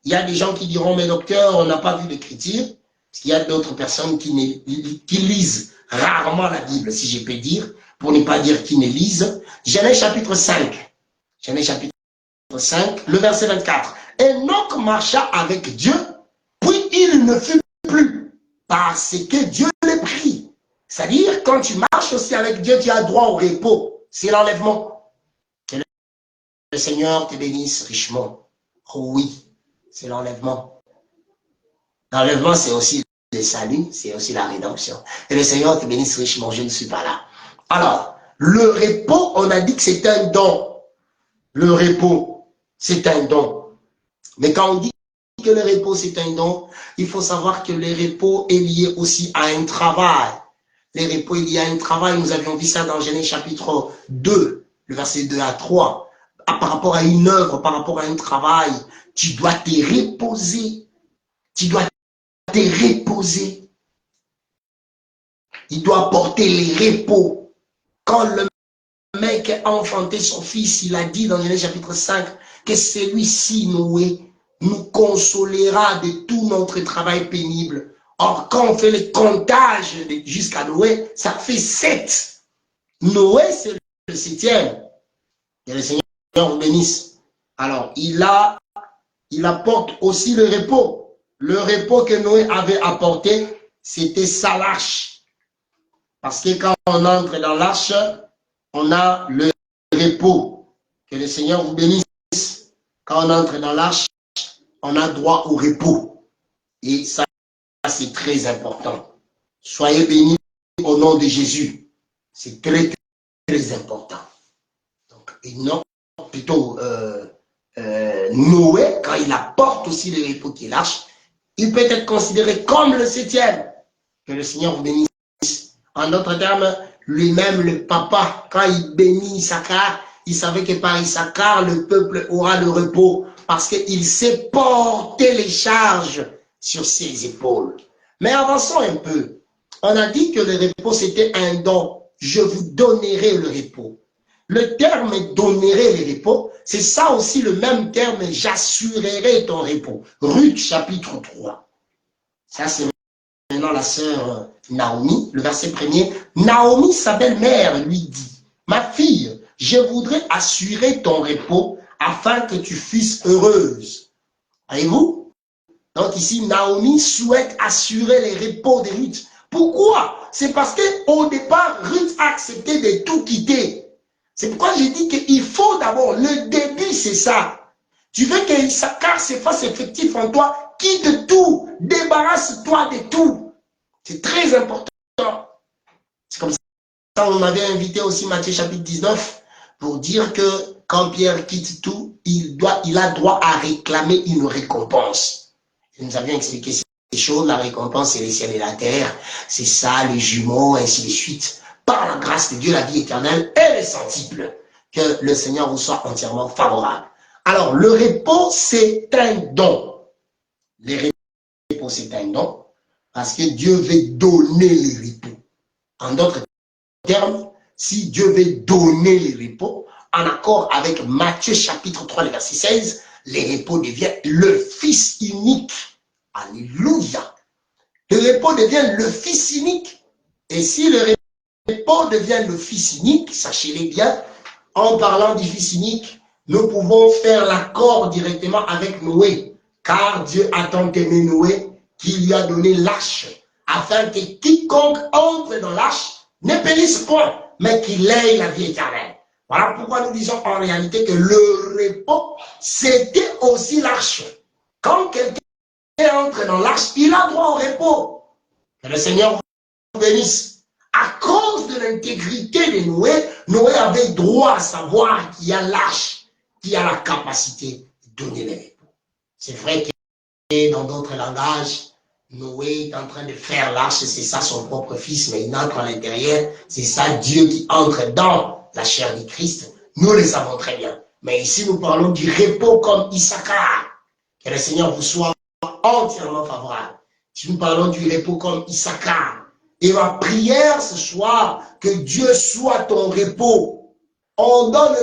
il y a des gens qui diront, mais docteur, on n'a pas vu d'écriture. Parce qu'il y a d'autres personnes qui lisent rarement la Bible, si je peux dire, pour ne pas dire qui ne lisent. Genèse chapitre 5. Genèse chapitre 5, le verset 24. Enoch marcha avec Dieu, puis il ne fut plus, parce que Dieu l'a pris. C'est-à-dire, quand tu marches aussi avec Dieu, tu as droit au repos. C'est l'enlèvement. Que le Seigneur te bénisse richement. Oh oui, c'est l'enlèvement. L'enlèvement, c'est aussi le salut, c'est aussi la rédemption. Et le Seigneur te bénisse richement, je ne suis pas là. Alors, le repos, on a dit que c'est un don. Le repos, c'est un don. Mais quand on dit que le repos, c'est un don, il faut savoir que le repos est lié aussi à un travail. Le repos est lié à un travail. Nous avions vu ça dans Genèse chapitre 2, le verset 2 à 3. Par rapport à une œuvre, par rapport à un travail, tu dois te reposer. Tu dois te reposer. Il doit porter les repos. Quand le mec a enfanté son fils, il a dit dans Genèse chapitre 5 que celui-ci, Noé, nous consolera de tout notre travail pénible. Or, quand on fait le comptage jusqu'à Noé, ça fait 7. Noé, c'est le 7e. Que le Seigneur vous bénisse. Alors, il apporte aussi le repos. Le repos que Noé avait apporté, c'était sa l'arche. Parce que quand on entre dans l'arche, on a le repos. Que le Seigneur vous bénisse. Quand on entre dans l'arche, on a droit au repos. Et ça, c'est très important. Soyez bénis au nom de Jésus. C'est très, très important. Donc, et non, plutôt Noé, quand il apporte aussi le repos qui est l'arche, il peut être considéré comme le 7e. Que le Seigneur vous bénisse. En d'autres termes, lui-même, le papa, quand il bénit Issachar, il savait que par Issachar, le peuple aura le repos parce qu'il sait porter les charges sur ses épaules. Mais avançons un peu. On a dit que le repos, c'était un don. Je vous donnerai le repos. Le terme « donnerai le repos », c'est ça aussi le même terme « j'assurerai ton repos ». Ruth chapitre 3. Ça, c'est maintenant la sœur Naomi, le verset 1er. Naomi, sa belle-mère, lui dit, « Ma fille, je voudrais assurer ton repos afin que tu fusses heureuse. » Voyez-vous? Donc ici, Naomi souhaite assurer les repos de Ruth. Pourquoi? C'est parce qu'au départ, Ruth a accepté de tout quitter. C'est pourquoi j'ai dit qu'il faut d'abord, le début, c'est ça. Tu veux que Issachar se fasse effectif en toi, quitte tout, débarrasse-toi de tout. C'est très important. C'est comme ça qu'on avait invité aussi Matthieu chapitre 19 pour dire que quand Pierre quitte tout, il a droit à réclamer une récompense. Et nous avions expliqué ces choses, la récompense c'est les ciels et la terre, c'est ça, les jumeaux, ainsi de suite. Par la grâce de Dieu, la vie éternelle et les centiples. Que le Seigneur vous soit entièrement favorable. Alors, le repos, c'est un don. Le repos, c'est un don parce que Dieu veut donner le repos. En d'autres termes, si Dieu veut donner le repos, en accord avec Matthieu chapitre 3, le verset 16, le repos devient le Fils unique. Alléluia. Le repos devient le Fils unique. Et si le repos devient le Fils unique, sachez-le bien, en parlant du Fils unique, nous pouvons faire l'accord directement avec Noé, car Dieu a tant aimé Noé qu'il lui a donné l'arche, afin que quiconque entre dans l'arche ne périsse point, mais qu'il ait la vie éternelle. Voilà pourquoi nous disons en réalité que le repos, c'était aussi l'arche. Quand quelqu'un entre dans l'arche, il a droit au repos. Que le Seigneur vous bénisse. À cause de l'intégrité de Noé, Noé avait droit à savoir qu'il y a l'arche, qui a la capacité de donner le repos. C'est vrai que dans d'autres langages, Noé est en train de faire l'arche, c'est ça son propre fils, mais il entre à l'intérieur, c'est ça Dieu qui entre dans la chair du Christ. Nous le savons très bien. Mais ici, nous parlons du repos comme Issachar. Que le Seigneur vous soit entièrement favorable. Si nous parlons du repos comme Issachar, et ma prière ce soir, que Dieu soit ton repos. On donne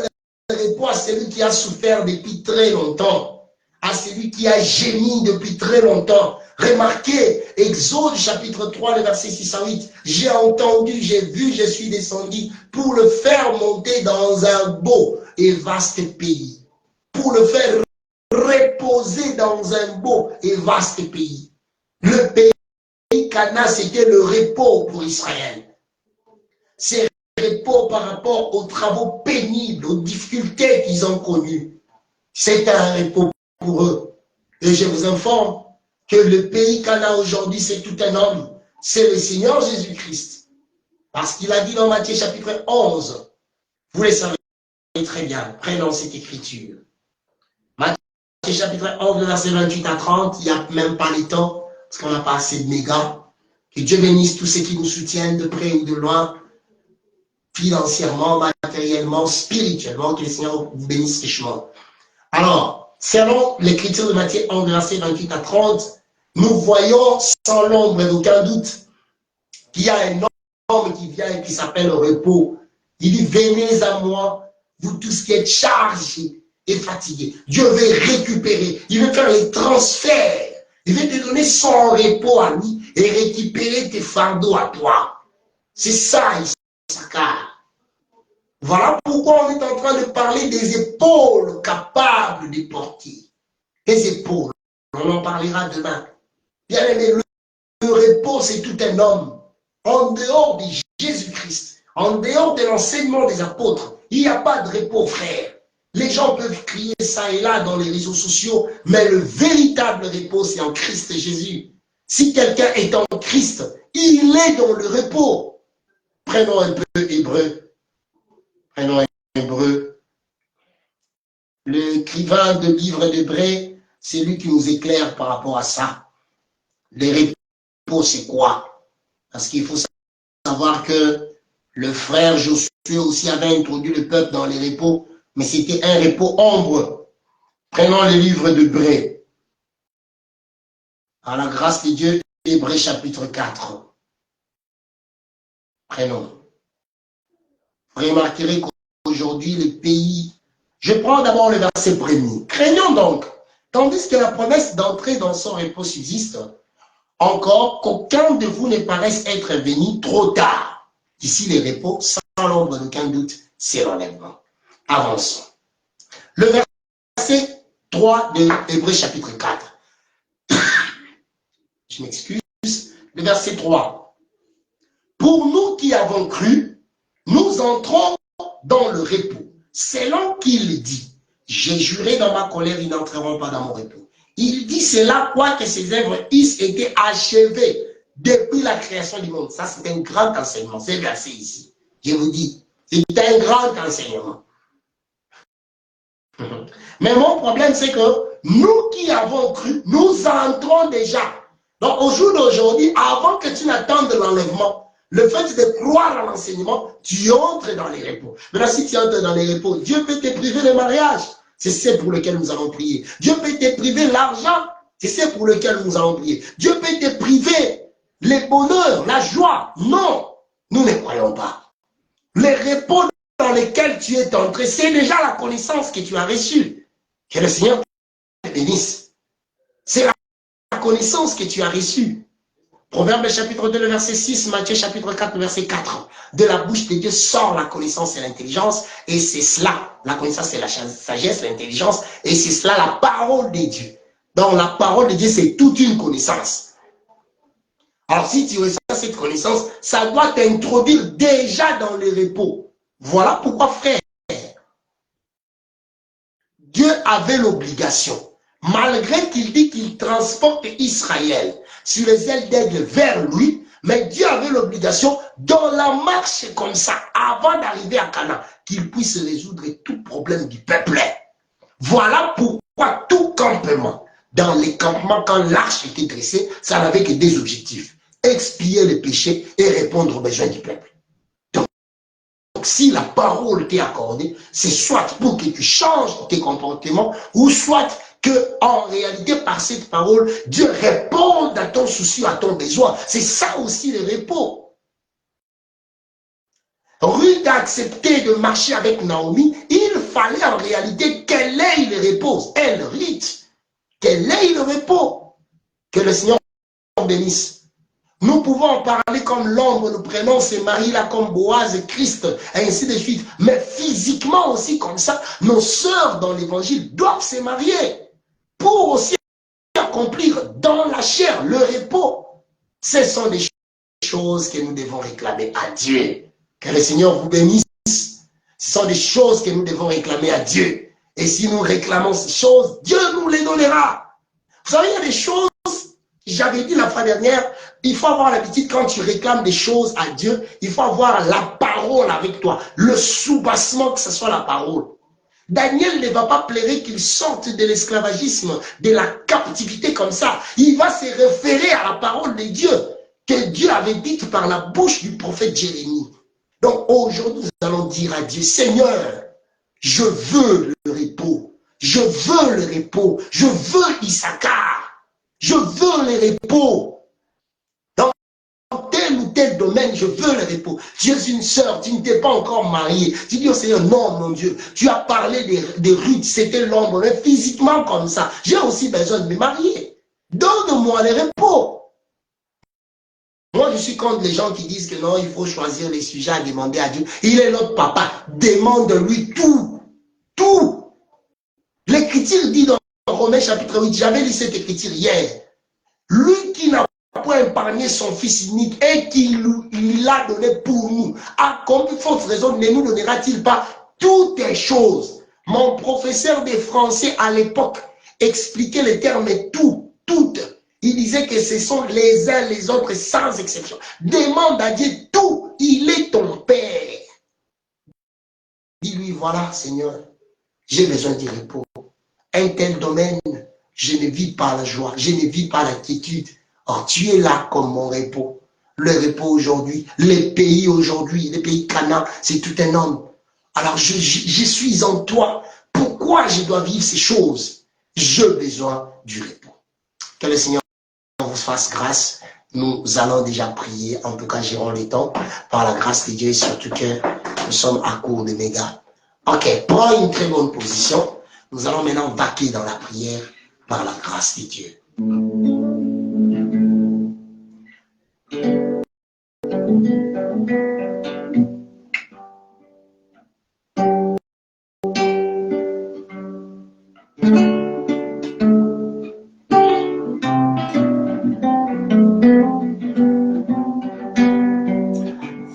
le repos à celui qui a souffert depuis très longtemps, à celui qui a gémi depuis très longtemps. Remarquez, Exode chapitre 3, le verset 6 à 8. J'ai entendu, j'ai vu, je suis descendu pour le faire monter dans un beau et vaste pays. Pour le faire reposer dans un beau et vaste pays. Le pays Cana, c'était le repos pour Israël. C'est repos par rapport aux travaux pénibles, aux difficultés qu'ils ont connues. C'est un repos pour eux. Et je vous informe que le pays Cana aujourd'hui, c'est tout un homme. C'est le Seigneur Jésus-Christ. Parce qu'il a dit dans Matthieu chapitre 11, vous le savez très bien, prenons cette écriture. Matthieu chapitre 11, verset 28 à 30, il n'y a même pas le temps, parce qu'on n'a pas assez de mégas. Que Dieu bénisse tous ceux qui nous soutiennent de près ou de loin, financièrement, matériellement, spirituellement, que le Seigneur vous bénisse richement. Alors, selon l'écriture de Matthieu 11, verset 28 à 30, nous voyons sans l'ombre d'aucun doute qu'il y a un homme qui vient et qui s'appelle le repos. Il dit, venez à moi, vous tous qui êtes chargés et fatigués. Dieu veut récupérer, il veut faire les transferts, il veut te donner son repos à lui et récupérer tes fardeaux à toi. C'est ça, Issachar. Voilà pourquoi on est en train de parler des épaules capables de porter. Les épaules, on en parlera demain. Bien aimé, le repos, c'est tout un homme. En dehors de Jésus-Christ, en dehors de l'enseignement des apôtres, il n'y a pas de repos, frère. Les gens peuvent crier ça et là dans les réseaux sociaux, mais le véritable repos, c'est en Christ Jésus. Si quelqu'un est en Christ, il est dans le repos. Prenons un peu Hébreu. Prenons Hébreu. L'écrivain de livre d'Hébreu, c'est lui qui nous éclaire par rapport à ça. Les repos, c'est quoi? Parce qu'il faut savoir que le frère Josué aussi avait introduit le peuple dans les repos, mais c'était un repos ombre. Prenons le livre d'Hébreu. À la grâce de Dieu, Hébreu chapitre 4. Prenons. Vous remarquerez qu'aujourd'hui, le pays... Je prends d'abord le verset premier. Craignons donc, tandis que la promesse d'entrer dans son repos subsiste, encore qu'aucun de vous ne paraisse être venu trop tard. Ici, les repos, sans l'ombre d'aucun doute, c'est l'enlèvement. Avançons. Le verset 3 de Hébreu chapitre 4. Je m'excuse. Le verset 3. Pour nous qui avons cru, nous entrons dans le repos. Selon qu'il dit, j'ai juré dans ma colère, ils n'entreront pas dans mon repos. Il dit cela, quoique ses œuvres eussent été achevées depuis la création du monde. Ça, c'est un grand enseignement. C'est versé ici. Je vous dis, c'est un grand enseignement. Mais mon problème, c'est que nous qui avons cru, nous entrons déjà. Donc, au jour d'aujourd'hui, avant que tu n'attendes l'enlèvement, le fait de croire à l'enseignement, tu entres dans les repos. Maintenant, si tu entres dans les repos, Dieu peut te priver le mariage. C'est ce pour lequel nous allons prier. Dieu peut te priver l'argent. C'est ce pour lequel nous allons prier. Dieu peut te priver le bonheur, la joie. Non, nous ne croyons pas. Les repos dans lesquels tu es entré, c'est déjà la connaissance que tu as reçue. Que le Seigneur te bénisse. C'est la connaissance que tu as reçue. Proverbe chapitre 2, le verset 6, Matthieu chapitre 4, le verset 4. De la bouche de Dieu sort la connaissance et l'intelligence, et c'est cela, la connaissance et la sagesse, l'intelligence, et c'est cela la parole de Dieu. Donc la parole de Dieu, c'est toute une connaissance. Alors si tu reçois cette connaissance, ça doit t'introduire déjà dans le repos. Voilà pourquoi, frère, Dieu avait l'obligation, malgré qu'il dit qu'il transporte Israël sur les ailes d'aigle vers lui, mais Dieu avait l'obligation, dans la marche comme ça, avant d'arriver à Canaan, qu'il puisse résoudre tout problème du peuple. Voilà pourquoi tout campement, dans les campements, quand l'arche était dressée, ça n'avait que des objectifs. Expier les péchés et répondre aux besoins du peuple. Donc, si la parole t'est accordée, c'est soit pour que tu changes tes comportements, ou soit que, en réalité, par cette parole, Dieu réponde à ton souci, à ton besoin. C'est ça aussi le repos. Ruth a accepté de marcher avec Naomi. Il fallait en réalité qu'elle ait le repos. Elle, Ruth, qu'elle ait le repos. Que le Seigneur bénisse. Nous pouvons en parler comme l'ombre, nous prenons ces maris-là comme Boaz et Christ, et ainsi de suite. Mais physiquement aussi comme ça, nos sœurs dans l'évangile doivent se marier pour aussi accomplir dans la chair le repos. Ce sont des choses que nous devons réclamer à Dieu. Que le Seigneur vous bénisse. Ce sont des choses que nous devons réclamer à Dieu. Et si nous réclamons ces choses, Dieu nous les donnera. Vous savez, il y a des choses, j'avais dit la fois dernière, il faut avoir l'habitude quand tu réclames des choses à Dieu, il faut avoir la parole avec toi, le soubassement que ce soit la parole. Daniel ne va pas plairer qu'il sorte de l'esclavagisme, de la captivité comme ça. Il va se référer à la parole de Dieu, que Dieu avait dite par la bouche du prophète Jérémie. Donc aujourd'hui, nous allons dire à Dieu, Seigneur, je veux le repos, je veux le repos, je veux Issachar, je veux le repos. Dans tel ou tel domaine, je veux le repos. Tu es une sœur, tu ne t'es pas encore mariée. Tu dis au Seigneur, non, mon Dieu, tu as parlé de Ruth, c'était l'ombre, mais physiquement comme ça, j'ai aussi besoin de me marier. Donne-moi le repos. Moi, je suis contre les gens qui disent que non, il faut choisir les sujets à demander à Dieu. Il est notre papa. Demande-lui tout. Tout. L'écriture dit dans Romains chapitre 8, j'avais lu cette écriture hier. Lui qui n'a pas épargné son fils unique et qui l'a donné pour nous, à combien de fortes raisons ne nous donnera-t-il pas toutes les choses? Mon professeur de français à l'époque expliquait les termes tout, toutes. Il disait que ce sont les uns les autres sans exception. Demande à Dieu tout, il est ton Père. Dis-lui, voilà Seigneur, j'ai besoin du repos. Un tel domaine, je ne vis pas la joie, je ne vis pas la quiétude. Or, tu es là comme mon repos. Le repos aujourd'hui, les pays aujourd'hui, les pays Canaan, c'est tout un homme. Alors, je suis en toi. Pourquoi je dois vivre ces choses? J'ai besoin du repos. Que le Seigneur vous fasse grâce. Nous allons déjà prier. En tout cas, gérons les temps. Par la grâce de Dieu, surtout que nous sommes à court de mégas. Ok, prends une très bonne position. Nous allons maintenant vaquer dans la prière par la grâce de Dieu.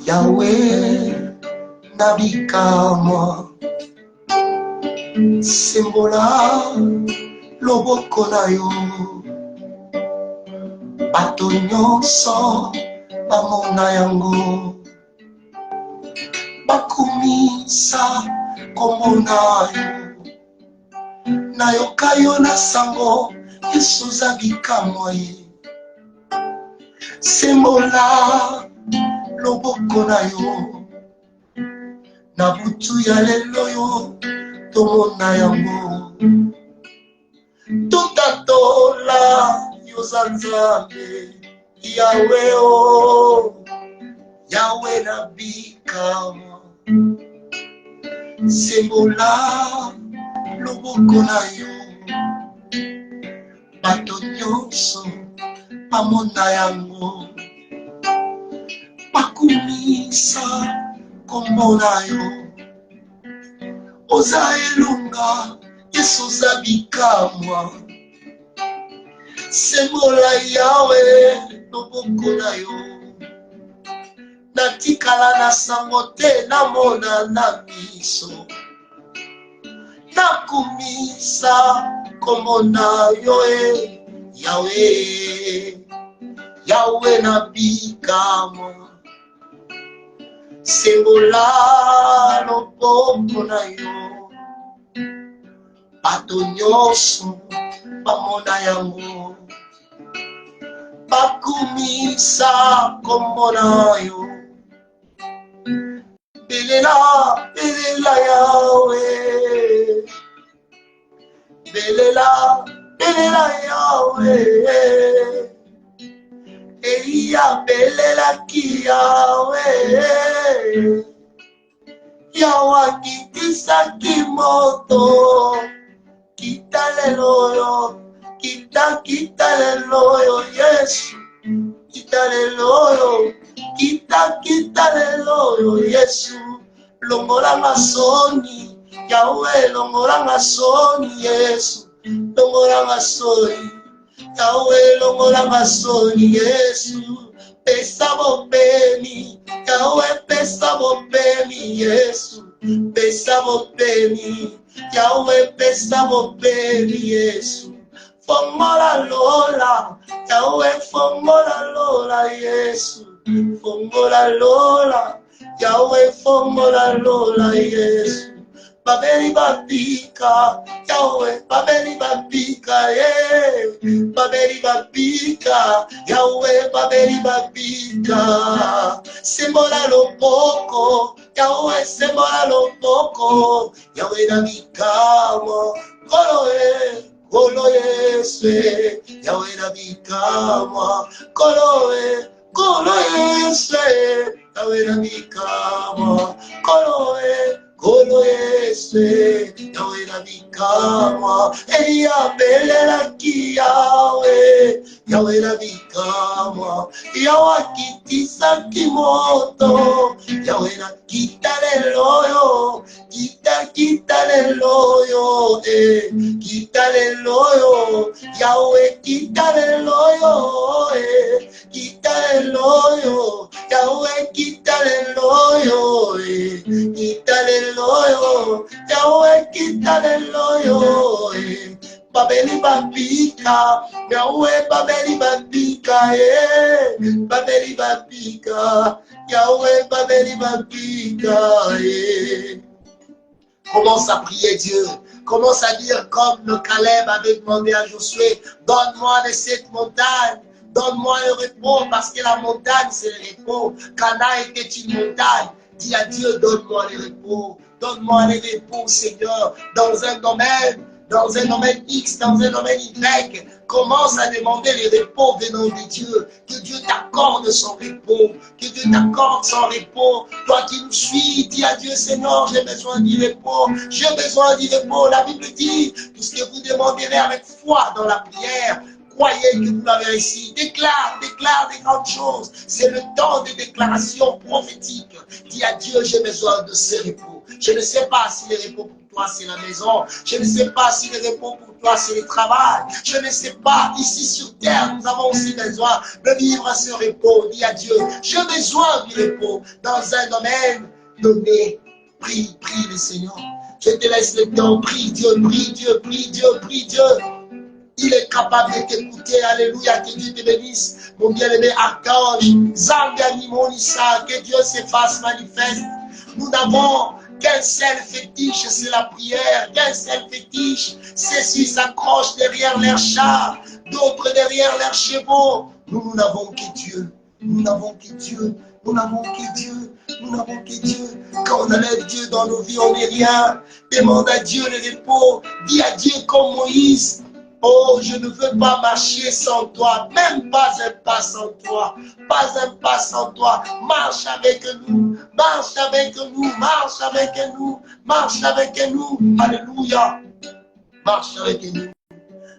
Yahweh, nabika moi, sembola loboko na yo, bato nyonso bamona yango, bakumisa kombo na yo, nayoka yo na sango, Yesu zabika moi ye, sembola loboko na yo, na butu ya lelo yo tomona yango, totatola yoza Nzambe Yahweh o, Yahweh nabika sembola loboko na yo, bato nyonso bamona yango, bakumisa kombo na yo, oza elunga Yesu oza bikamwa, sembola Yawe loboko na yo, natikala na sango te namona na miso, nakumisa kombo na yo Yawe, Yawe na bikamwa, sembola loboko na yo, bato nyonso bamona yango, bakumisa kombo na yo, belela belela Yawe, belela belela Yawe, eya belela ki Yawe, Yawakitisa kimoto. Kitalelo, kitalelo, Yesu. Kitalelo, kitalelo, Yesu. Longolanga soni, Yahweh, longolanga soni, Yesu. Longolanga soni, Yahweh, longolanga soni, Yesu. Pesa bopeni, Yahweh, pesa bopeni, Yesu. Pesa bopeni, Yahweh, pesa bopeni, Yesu. Fongola lola, Yahweh, fongola lola, Yesu. Fongola lola, Yahweh, fongola lola, Yesu. Babeli babika, Yahweh, babeli babika, yeah. Babeli babika, Yahweh, babeli babika. Sembola lopoko, Yahweh, sembola lopoko. Yahweh nabikamo, koloe, koloe se. Yahweh nabikamo, koloe, koloe se. Yahweh nabikamo, koloe. Kolo ese, Yahweh na bikama, Eya belela ki Yahweh, Yahweh na bikama, Yawakitisa kimoto, Yahweh na kitaleloyo, kitaleloyo, kitaleloyo, Yahweh kitaleloyo, kitaleloyo, Yahweh kitaleloyo, kitaleloyo, Yahweh kitaleloyo, Babeli babika, Yahweh babeli babika, Babeli babika, Yahweh babeli babika, Commence à prier Dieu. Commence à dire comme Caleb avait demandé à Josué, donne-moi de cette montagne. Donne-moi le repos parce que la montagne c'est le repos. Cana était une montagne. Dis à Dieu, donne-moi le repos. Donne-moi le repos, Seigneur, dans un domaine X, dans un domaine Y. Commence à demander le repos venant de Dieu. Que Dieu t'accorde son repos. Que Dieu t'accorde son repos. Toi qui nous suis, dis à Dieu, Seigneur, j'ai besoin du repos. J'ai besoin du repos. La Bible dit, tout ce que vous demanderez avec foi dans la prière, croyez que vous l'avez réussi. Déclare des grandes choses. C'est le temps de déclaration prophétique. Dis à Dieu, j'ai besoin de ce repos. Je ne sais pas si le repos pour toi c'est la maison. Je ne sais pas si le repos pour toi c'est le travail. Je ne sais pas. Ici sur terre, nous avons aussi besoin de vivre ce repos. Dis à Dieu, j'ai besoin du repos dans un domaine donné. Prie le Seigneur. Je te laisse le temps. Prie Dieu, prie Dieu, prie Dieu, prie Dieu. Il est capable de t'écouter. Alléluia. Que Dieu te bénisse. Mon bien-aimé archange. Zangani Monissa. Que Dieu se fasse manifeste. Nous n'avons qu'un seul fétiche, c'est la prière. Qu'un seul fétiche. Ceux-ci s'accrochent derrière leurs chars. D'autres derrière leurs chevaux. Nous n'avons que Dieu. Nous n'avons que Dieu. Nous n'avons que Dieu. Nous n'avons que Dieu. Quand on enlève Dieu dans nos vies, on n'est rien. Demande à Dieu le repos. Dis à Dieu comme Moïse. Oh, je ne veux pas marcher sans toi, même pas un pas sans toi, pas un pas sans toi. Marche avec nous, marche avec nous, marche avec nous, marche avec nous. Alléluia. Marche avec nous.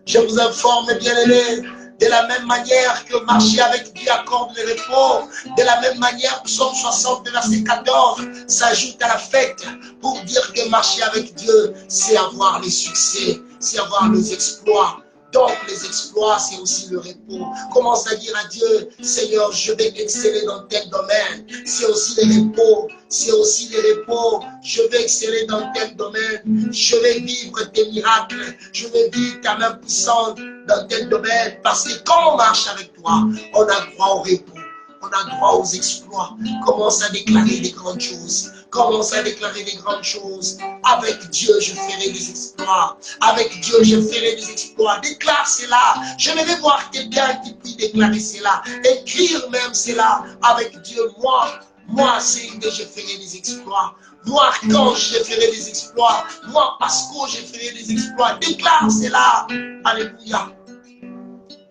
Je vous informe, bien-aimés, de la même manière que marcher avec Dieu accorde le repos, de la même manière, Psaume 60, verset 14, s'ajoute à la fête pour dire que marcher avec Dieu, c'est avoir les succès, c'est avoir les exploits. Donc les exploits, c'est aussi le repos. Commence à dire à Dieu, Seigneur, je vais exceller dans tel domaine. C'est aussi le repos. C'est aussi le repos. Je vais exceller dans tel domaine. Je vais vivre tes miracles. Je vais vivre ta main puissante dans tel domaine. Parce que quand on marche avec toi, on a droit au repos. On a droit aux exploits. Commence à déclarer des grandes choses. Commence à déclarer des grandes choses. Avec Dieu, je ferai des exploits. Avec Dieu, je ferai des exploits. Déclare cela. Je vais voir quelqu'un qui puisse déclarer cela. Écrire même cela. Avec Dieu, moi, c'est que je ferai des exploits. Moi, quand je ferai des exploits. Moi, parce que je ferai des exploits. Déclare cela. Alléluia.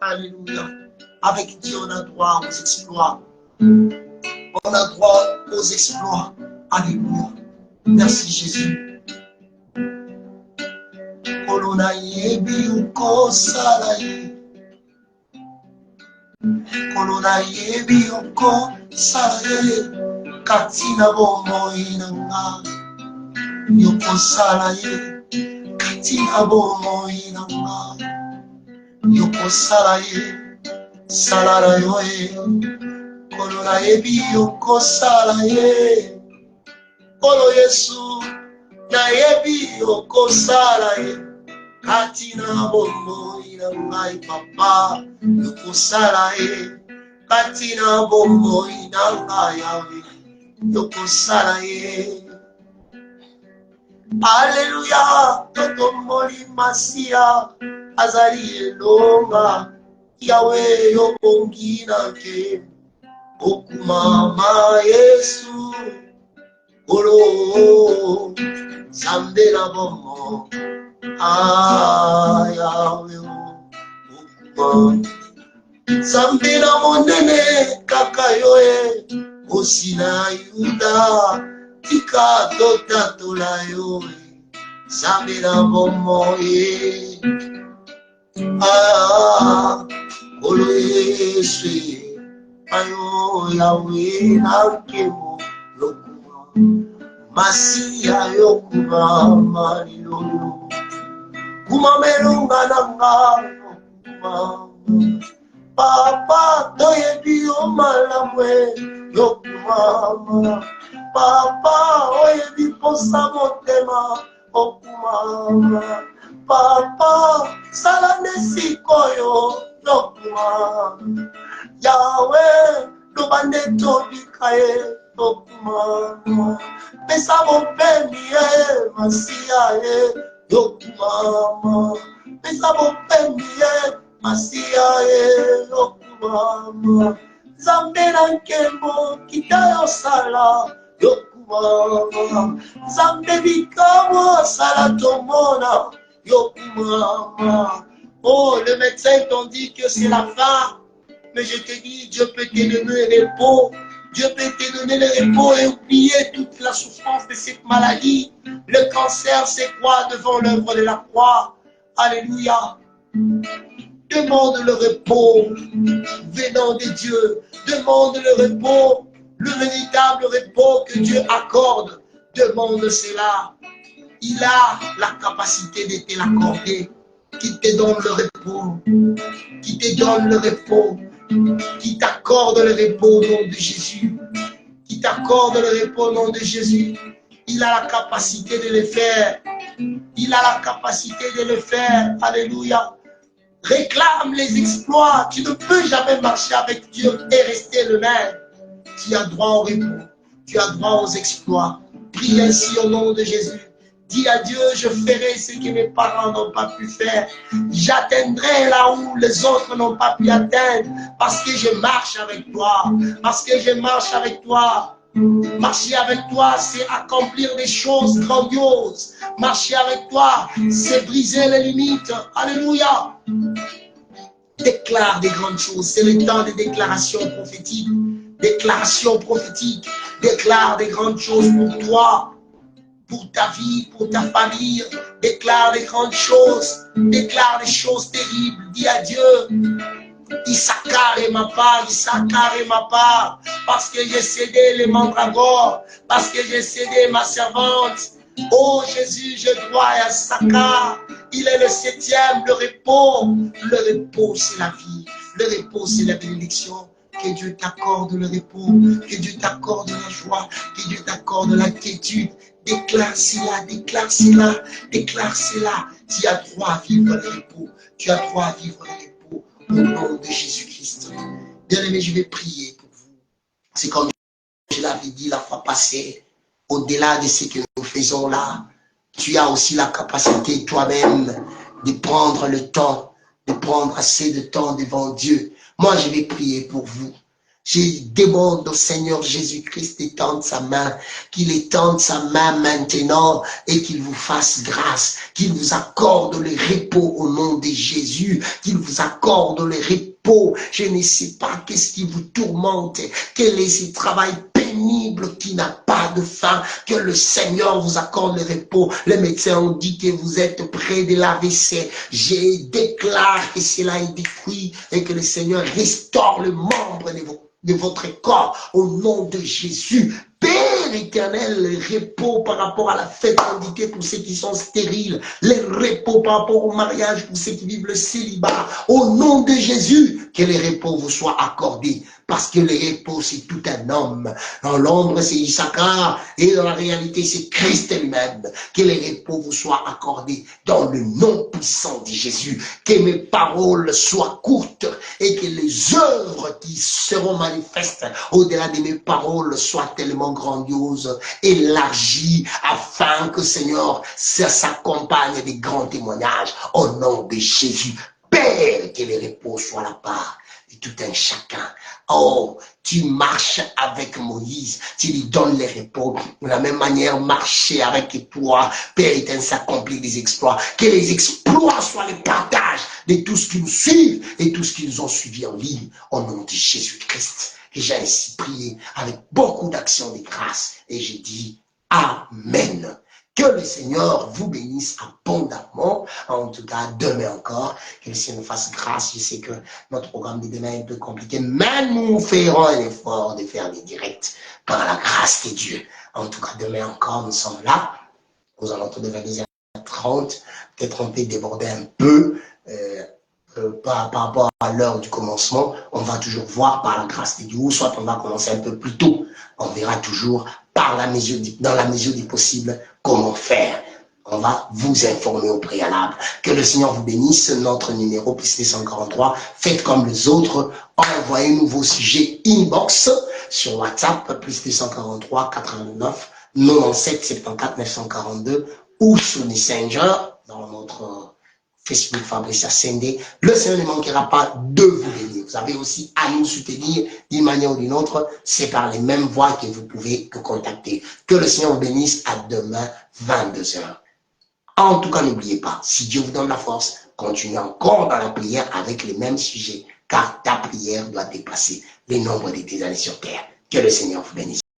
Alléluia. Avec Dieu, on a droit aux exploits. On a droit aux exploits. Alléluia. Merci Jésus. Kolona yebi ukosala ye. Kolona yebi ukosala ye. Katina bomoi nanga. Yokosala ye. Katina bomoi nanga. Yokosala ye. Salala yo ye. Kolona yebi ukosala ye. Kolo Yesu. Na yebi okosala ye. Katina bombo ina ngai papa yokosala ye. Katina bombo ina ngai yawe yokosala ye. Alléluia. Totomboli masia azali elonga yawe yobongi nake okumama Yesu olo zambe na bombo. Yawe okuma zambe na monene kaka yoe osina yuda tika totatola yoe zambe na bombo ye. Olo Yesu ayo yawe nakemo lokuma masia yokuma malilolo kuma melunga nanga kuma papa toyebi o malamwe yokuma papa oyebi posa motema okuma papa sala nesikoyo yokuma yawe lobande tobikaye yokuma pesa mopemi ye masia ye yokuma pesa mopemi ye masia ye yokuma zambe na nkembo kita yosala yokuma zambe bikamo sala tomona yokuma. Oh, le médecin t'ont dit que c'est la fin, mais je te dis, Dieu peut te donner le repos. Dieu peut te donner le repos et oublier toute la souffrance de cette maladie. Le cancer, c'est quoi devant l'œuvre de la croix? Alléluia. Demande le repos venant de Dieu. Demande le repos, le véritable repos que Dieu accorde. Demande cela. Il a la capacité de te l'accorder. Qui te donne le repos. Qui te donne le repos. Qui t'accorde le repos au nom de Jésus. Qui t'accorde le repos au nom de Jésus. Il a la capacité de le faire. Il a la capacité de le faire. Alléluia. Réclame les exploits. Tu ne peux jamais marcher avec Dieu et rester le même. Tu as droit au repos. Tu as droit aux exploits. Prie ainsi au nom de Jésus. Dis à Dieu, je ferai ce que mes parents n'ont pas pu faire. J'atteindrai là où les autres n'ont pas pu atteindre. Parce que je marche avec toi. Parce que je marche avec toi. Marcher avec toi, c'est accomplir des choses grandioses. Marcher avec toi, c'est briser les limites. Alléluia. Déclare des grandes choses. C'est le temps des déclarations prophétiques. Déclaration prophétique. Déclare des grandes choses pour toi. Pour ta vie, pour ta famille, déclare des grandes choses, déclare des choses terribles, dis à Dieu, Issachar est ma part, Issachar est ma part, parce que j'ai cédé les mandragores, parce que j'ai cédé ma servante. Oh Jésus, je dois à Issachar, il est le 7e, le repos c'est la vie, le repos c'est la bénédiction. Que Dieu t'accorde le repos, que Dieu t'accorde la joie, que Dieu t'accorde la quiétude. Déclare cela, déclare cela, déclare cela. Tu as droit à vivre le repos. Tu as droit à vivre le repos au nom de Jésus-Christ. Bien-aimé, je vais prier pour vous. C'est comme je l'avais dit la fois passée, au-delà de ce que nous faisons là, tu as aussi la capacité toi-même de prendre le temps, de prendre assez de temps devant Dieu. Moi, je vais prier pour vous. Je demande au Seigneur Jésus-Christ d'étendre sa main, qu'il étende sa main maintenant et qu'il vous fasse grâce, qu'il vous accorde le repos au nom de Jésus, qu'il vous accorde le repos. Je ne sais pas qu'est-ce qui vous tourmente, quel est ce travail pénible pénible, qui n'a pas de fin, que le Seigneur vous accorde le repos. Les médecins ont dit que vous êtes près de l'AVC. Je déclare que cela est détruit et que le Seigneur restaure le membre de votre corps au nom de Jésus. Père éternel, le repos par rapport à la fécondité pour ceux qui sont stériles, les repos par rapport au mariage pour ceux qui vivent le célibat, au nom de Jésus, que les repos vous soient accordés. Parce que le repos, c'est tout un homme. Dans l'ombre, c'est Issachar. Et dans la réalité, c'est Christ lui-même. Que les repos vous soient accordés dans le nom puissant de Jésus. Que mes paroles soient courtes et que les œuvres qui seront manifestes au-delà de mes paroles soient tellement grandioses, élargies, afin que, Seigneur, ça s'accompagne des grands témoignages. Au nom de Jésus, Père, que les repos soient la part de tout un chacun. Oh, tu marches avec Moïse, tu lui donnes les repos. De la même manière, marcher avec toi, Père éternel, s'accomplit des exploits. Que les exploits soient le partage de tous ceux qui nous suivent et tous ceux qui nous ont suivis en ligne. Au nom de Jésus-Christ, que j'ai ainsi prié avec beaucoup d'actions de grâce. Et j'ai dit Amen. Que le Seigneur vous bénisse abondamment. En tout cas, demain encore, que le Seigneur nous fasse grâce. Je sais que notre programme de demain est un peu compliqué, mais nous ferons un effort de faire des directs par la grâce de Dieu. En tout cas, demain encore, nous sommes là. Aux alentours de 22h30. Peut-être on peut déborder un peu par rapport à l'heure du commencement. On va toujours voir par la grâce de Dieu, soit on va commencer un peu plus tôt. On verra toujours dans la mesure du possible comment faire. On va vous informer au préalable. Que le Seigneur vous bénisse. Notre numéro, plus 143. Faites comme les autres. Envoyez-nous vos sujets inbox sur WhatsApp, plus 243 89 97 74 942 ou sur Messenger dans notre Facebook Fabrice Ascendé. Le Seigneur ne manquera pas de vous bénir. Vous avez aussi à nous soutenir d'une manière ou d'une autre. C'est par les mêmes voies que vous pouvez nous contacter. Que le Seigneur vous bénisse. À demain, 22h. En tout cas, n'oubliez pas, si Dieu vous donne la force, continuez encore dans la prière avec les mêmes sujets, car ta prière doit dépasser les nombres de tes années sur terre. Que le Seigneur vous bénisse.